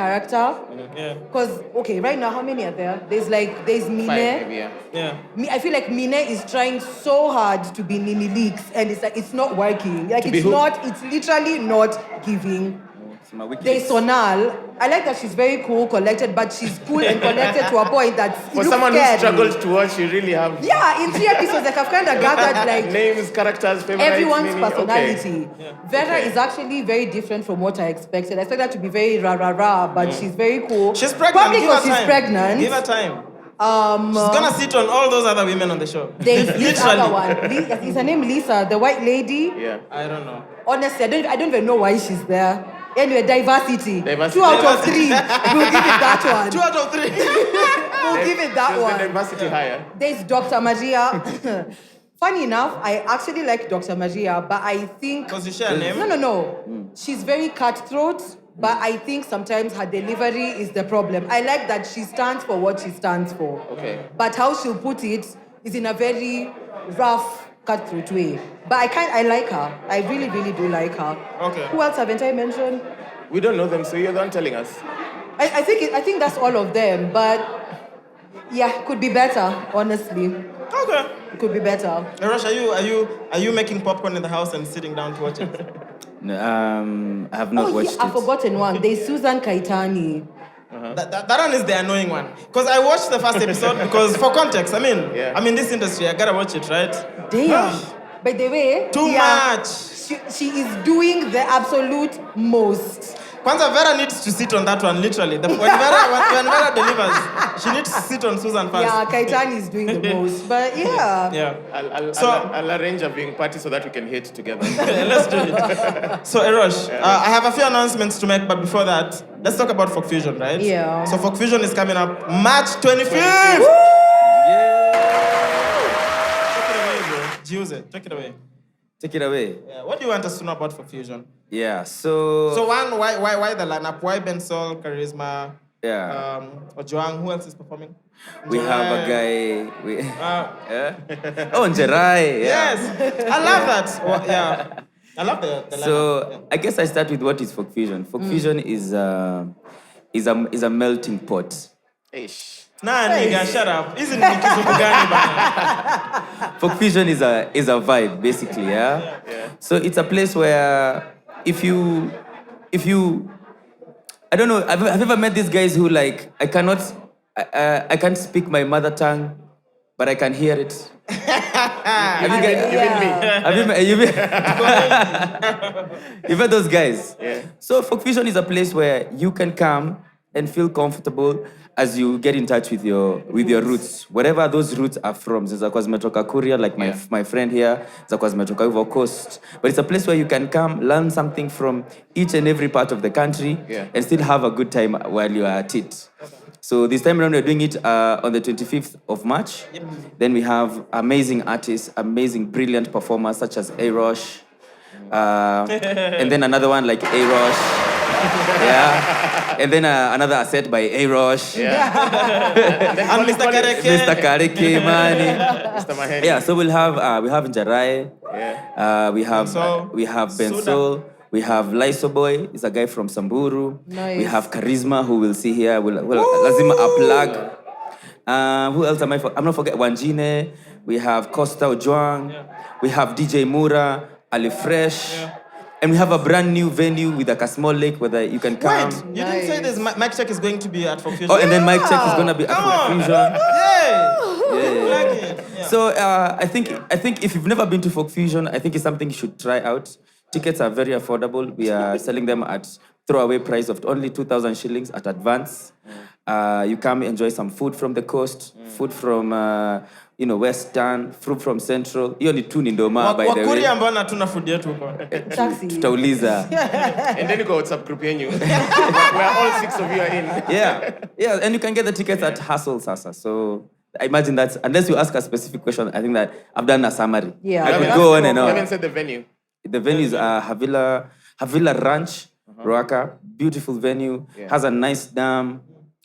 Yeah. Because, okay, right now, how many are there? There's Mine. 5 maybe, yeah. Yeah. I feel like Mine is trying so hard to be Nini Leaks, and it's like it's not working. Like To be who? it's literally not giving. It's my wiki. There's Sonal. I like that she's very cool, collected, but she's cool and collected to a point that For someone who struggled to watch, you really have Yeah, in 3 episodes, like I've kind of gathered like names, characters, favorites. everyone's meaning- personality. Okay. Vera Okay. is actually very different from what I expected. I expected her to be very rah-rah-rah, but she's very cool. She's pregnant. Probably Give her because she's time. pregnant. Give her time. She's gonna sit on all those other women on the show. There's this other one. Is her name Lisa, the white lady? Yeah. I don't know. Honestly, I don't even know why she's there. Anyway, diversity. 2 out of 3. We'll give it that one. 2 out of 3. We'll give it that She's one. the diversity higher. There's Dr. Maria. Funny enough, I actually like Dr. Maria, but I think... Because you share a name? No. She's very cutthroat, but I think sometimes her delivery is the problem. I like that she stands for what she stands for. Okay. But how she'll put it is in a very rough, cutthroat way. But I like her. I really, really do like her. Okay. Who else haven't I mentioned? We don't know them, so you're the one telling us. I think that's all of them, but yeah, could be better, honestly. Okay. It could be better. Ayrosh, are you making popcorn in the house and sitting down to watch it? No, I have not watched I've it. forgotten one. There's Susan Kaitani. That one is the annoying one. Because I watched the first episode because for context, I'm in this industry, I gotta watch it, right? Damn. By the way, Too much. She is doing the absolute most. Kwanzaa Vera needs to sit on that one, literally. When Vera delivers, she needs to sit on Susan first. Yeah, Kaitani is doing the most. But yeah. Yeah. I'll arrange a viewing party so that we can hate together. Let's do it. So, Ayrosh, I have a few announcements to make, but before that, let's talk about Folk Fusion, right? Yeah. So, Folk Fusion is coming up March 25th. Take it away. Take it away. Yeah. What do you want us to know about Folk Fusion? Yeah, so... So one, why the lineup? Why Ben Sol, Charisma, Yeah. Ojuang? Who else is performing? We have a guy... yeah? Oh, Njerai. Yeah. Yes, I love that. Well, yeah, I love the lineup. So I guess I start with what is Folk Fusion. Folk Fusion is a melting pot. Ish. Nah, nigga, shut up. Isn't it Kizubugani, man? Folk Fusion is a vibe, basically, yeah? So it's a place where if you I don't know, have you ever met these guys who like I can't speak my mother tongue, but I can hear it? Have you guys, you've met those guys? Yeah. So Folk Fusion is a place where you can come and feel comfortable as you get in touch with your roots, wherever those roots are from. Zizakwa zimetoka Kuria, like my friend here, Zizakwa zimetoka Ivory Coast. But it's a place where you can come, learn something from each and every part of the country, and still have a good time while you are at it. So this time around, we're doing it on the 25th of March. Then we have amazing artists, amazing, brilliant performers such as Ayrosh, and then another one like Ayrosh. Yeah, and then another set by Ayrosh. Yeah. And Mr. Kareke. Mr. Kareke, man. Mr. Maheni. Yeah, so we have Njarai. Yeah. We have Ben Sol. We have Laiso Boy. He's a guy from Samburu. Nice. We have Charisma, who we'll see here. Lazima a plug. Who else am I? I'm not forget Wanjine. We have Costa Ojuang. We have DJ Mura, Ali Fresh. And we have a brand new venue with like a small lake where you can come. Wait, you didn't say this mic check is going to be at Folk Fusion? Oh, and then mic check is going to be at Folk Fusion. Yeah. So I think if you've never been to Folk Fusion, I think it's something you should try out. Tickets are very affordable. We are selling them at throwaway price of only 2,000 shillings at advance. You come enjoy some food from the coast, food from Western, food from Central. Hiyo ni tu ni ndoma, by the way. Wakuria mbona tuna food yetu huko? Chaxy. Tutauliza. And then you go WhatsApp group yenyu. Where all 6 of you are in. Yeah, and you can get the tickets at Hustle Sasa. So I imagine that, unless you ask a specific question, I think that I've done a summary. Yeah. I could go on and You on. haven't said the venue. The venue is Havila Ranch, Ruaka. Beautiful venue. Has a nice dam.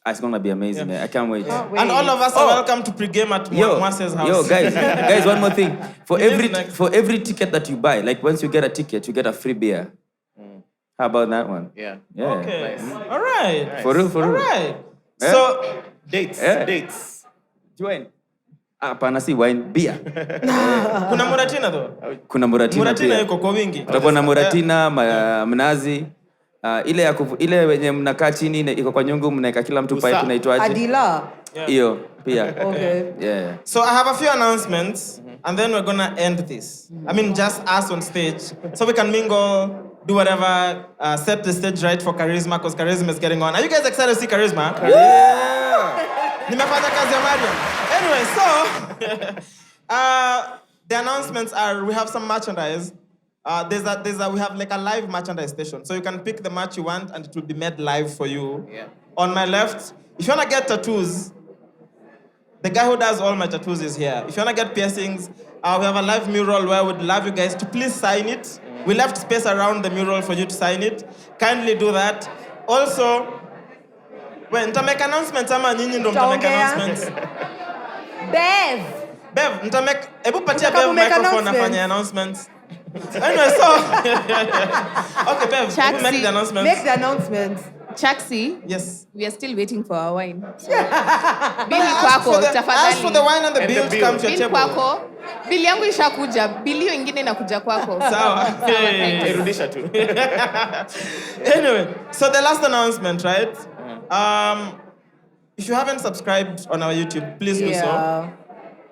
It's gonna be amazing. I can't wait. And all of us are welcome to pregame at Mwass's house. Yo, guys, one more thing. For every ticket that you buy, like once you get a ticket, you get a free beer. How about that one? Yeah. Okay. Nice. All right. For real. All right. Yeah. So, Dates. Join. Hapana, si wine, beer. kuna Muratina though? Kuna Muratina Muratina pia. yuko kwa wingi. Tutakuwa na Muratina, mnazi. Ile wenye mnakaa chini iko kwa nyungu mnaeka kila mtu pipe inaitwaje? Adila. Hiyo pia. Okay. Yeah. So I have a few announcements and then we're gonna end this. I mean, just us on stage so we can mingle, do whatever, set the stage right for Charisma because Charisma is getting on. Are you guys excited to see Charisma? Yeah. Nimefanya kazi ya Mariam. Anyway, so the announcements are we have some merchandise. We have like a live merchandise station. So you can pick the merch you want and it will be made live for you. Yeah. On my left, if you wanna get tattoos, the guy who does all my tattoos is here. If you wanna get piercings, we have a live mural where we'd love you guys to please sign it. We left space around the mural for you to sign it. Kindly do that. Also, when make announcements, make announcements. Bev, ebu patia Bev microphone afanye announcements. Anyway, so okay, Bev, Chaxy, make the announcements. Make the announcements. Chaxy, yes. We are still waiting for our wine. So, Bill kwako, tafadhali. Ask for the wine and the bill to come to your table. Kwako. Bili yangu ishakuja, bili ingine inakuja kwako. Sawa. Irudisha tu. Anyway, so the last announcement, right? If you haven't subscribed on our YouTube, please do so.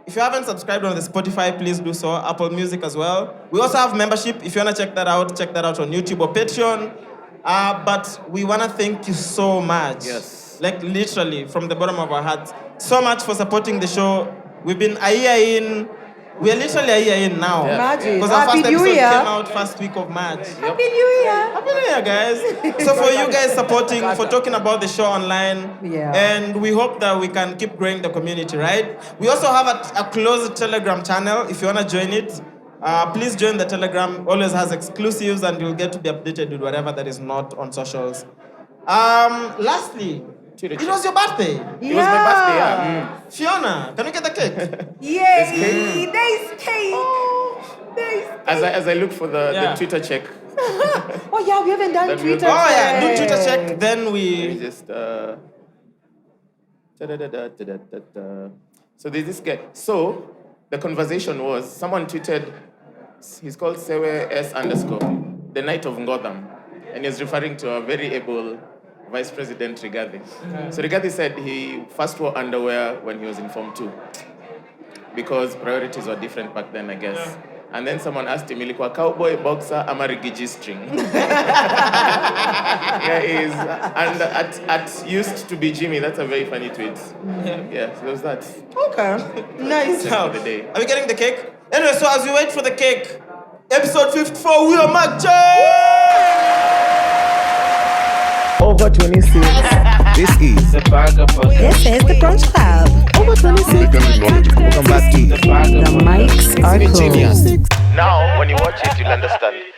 If you haven't subscribed on the Spotify, please do so. Apple Music as well. We also have membership. If you want to check that out on YouTube or Patreon. But we want to thank you so much. Yes. Like literally from the bottom of our hearts. So much for supporting the show. We've been a year in. We are literally a year in now. Imagine. Because our Happy first New episode Year. came out first week of March. Happy New Year. Happy New Year, guys. So for you guys supporting, for talking about the show online, and we hope that we can keep growing the community, right? We also have a closed Telegram channel. If you want to join it, please join the Telegram. Always has exclusives, and you'll get to be updated with whatever that is not on socials. Lastly, it was your birthday. It was my birthday, yeah. Fiona, can we get the cake? Yay! There's cake. As I look for the Twitter check. Oh yeah, we haven't done Twitter. Oh yeah, do Twitter check. Then we just. So there's this guy. So the conversation was someone tweeted. He's called Sewe S _ the Knight of Ngotham, and he's referring to a very able Vice President Rigathi. So Rigathi said he first wore underwear when he was in Form 2 because priorities were different back then, I guess. And then someone asked him, ilikuwa cowboy, boxer, ama rigiji string? Yeah, he is. And at used to be Jimmy, that's a very funny tweet. Yeah, so there was that. Okay, nice. For the day. Are we getting the cake? Anyway, so as we wait for the cake, episode 54, we are marching! Over 26. This is the the Brunch Club. Over 26. Welcome back to The mics are closed. Now, when you watch it, you'll understand.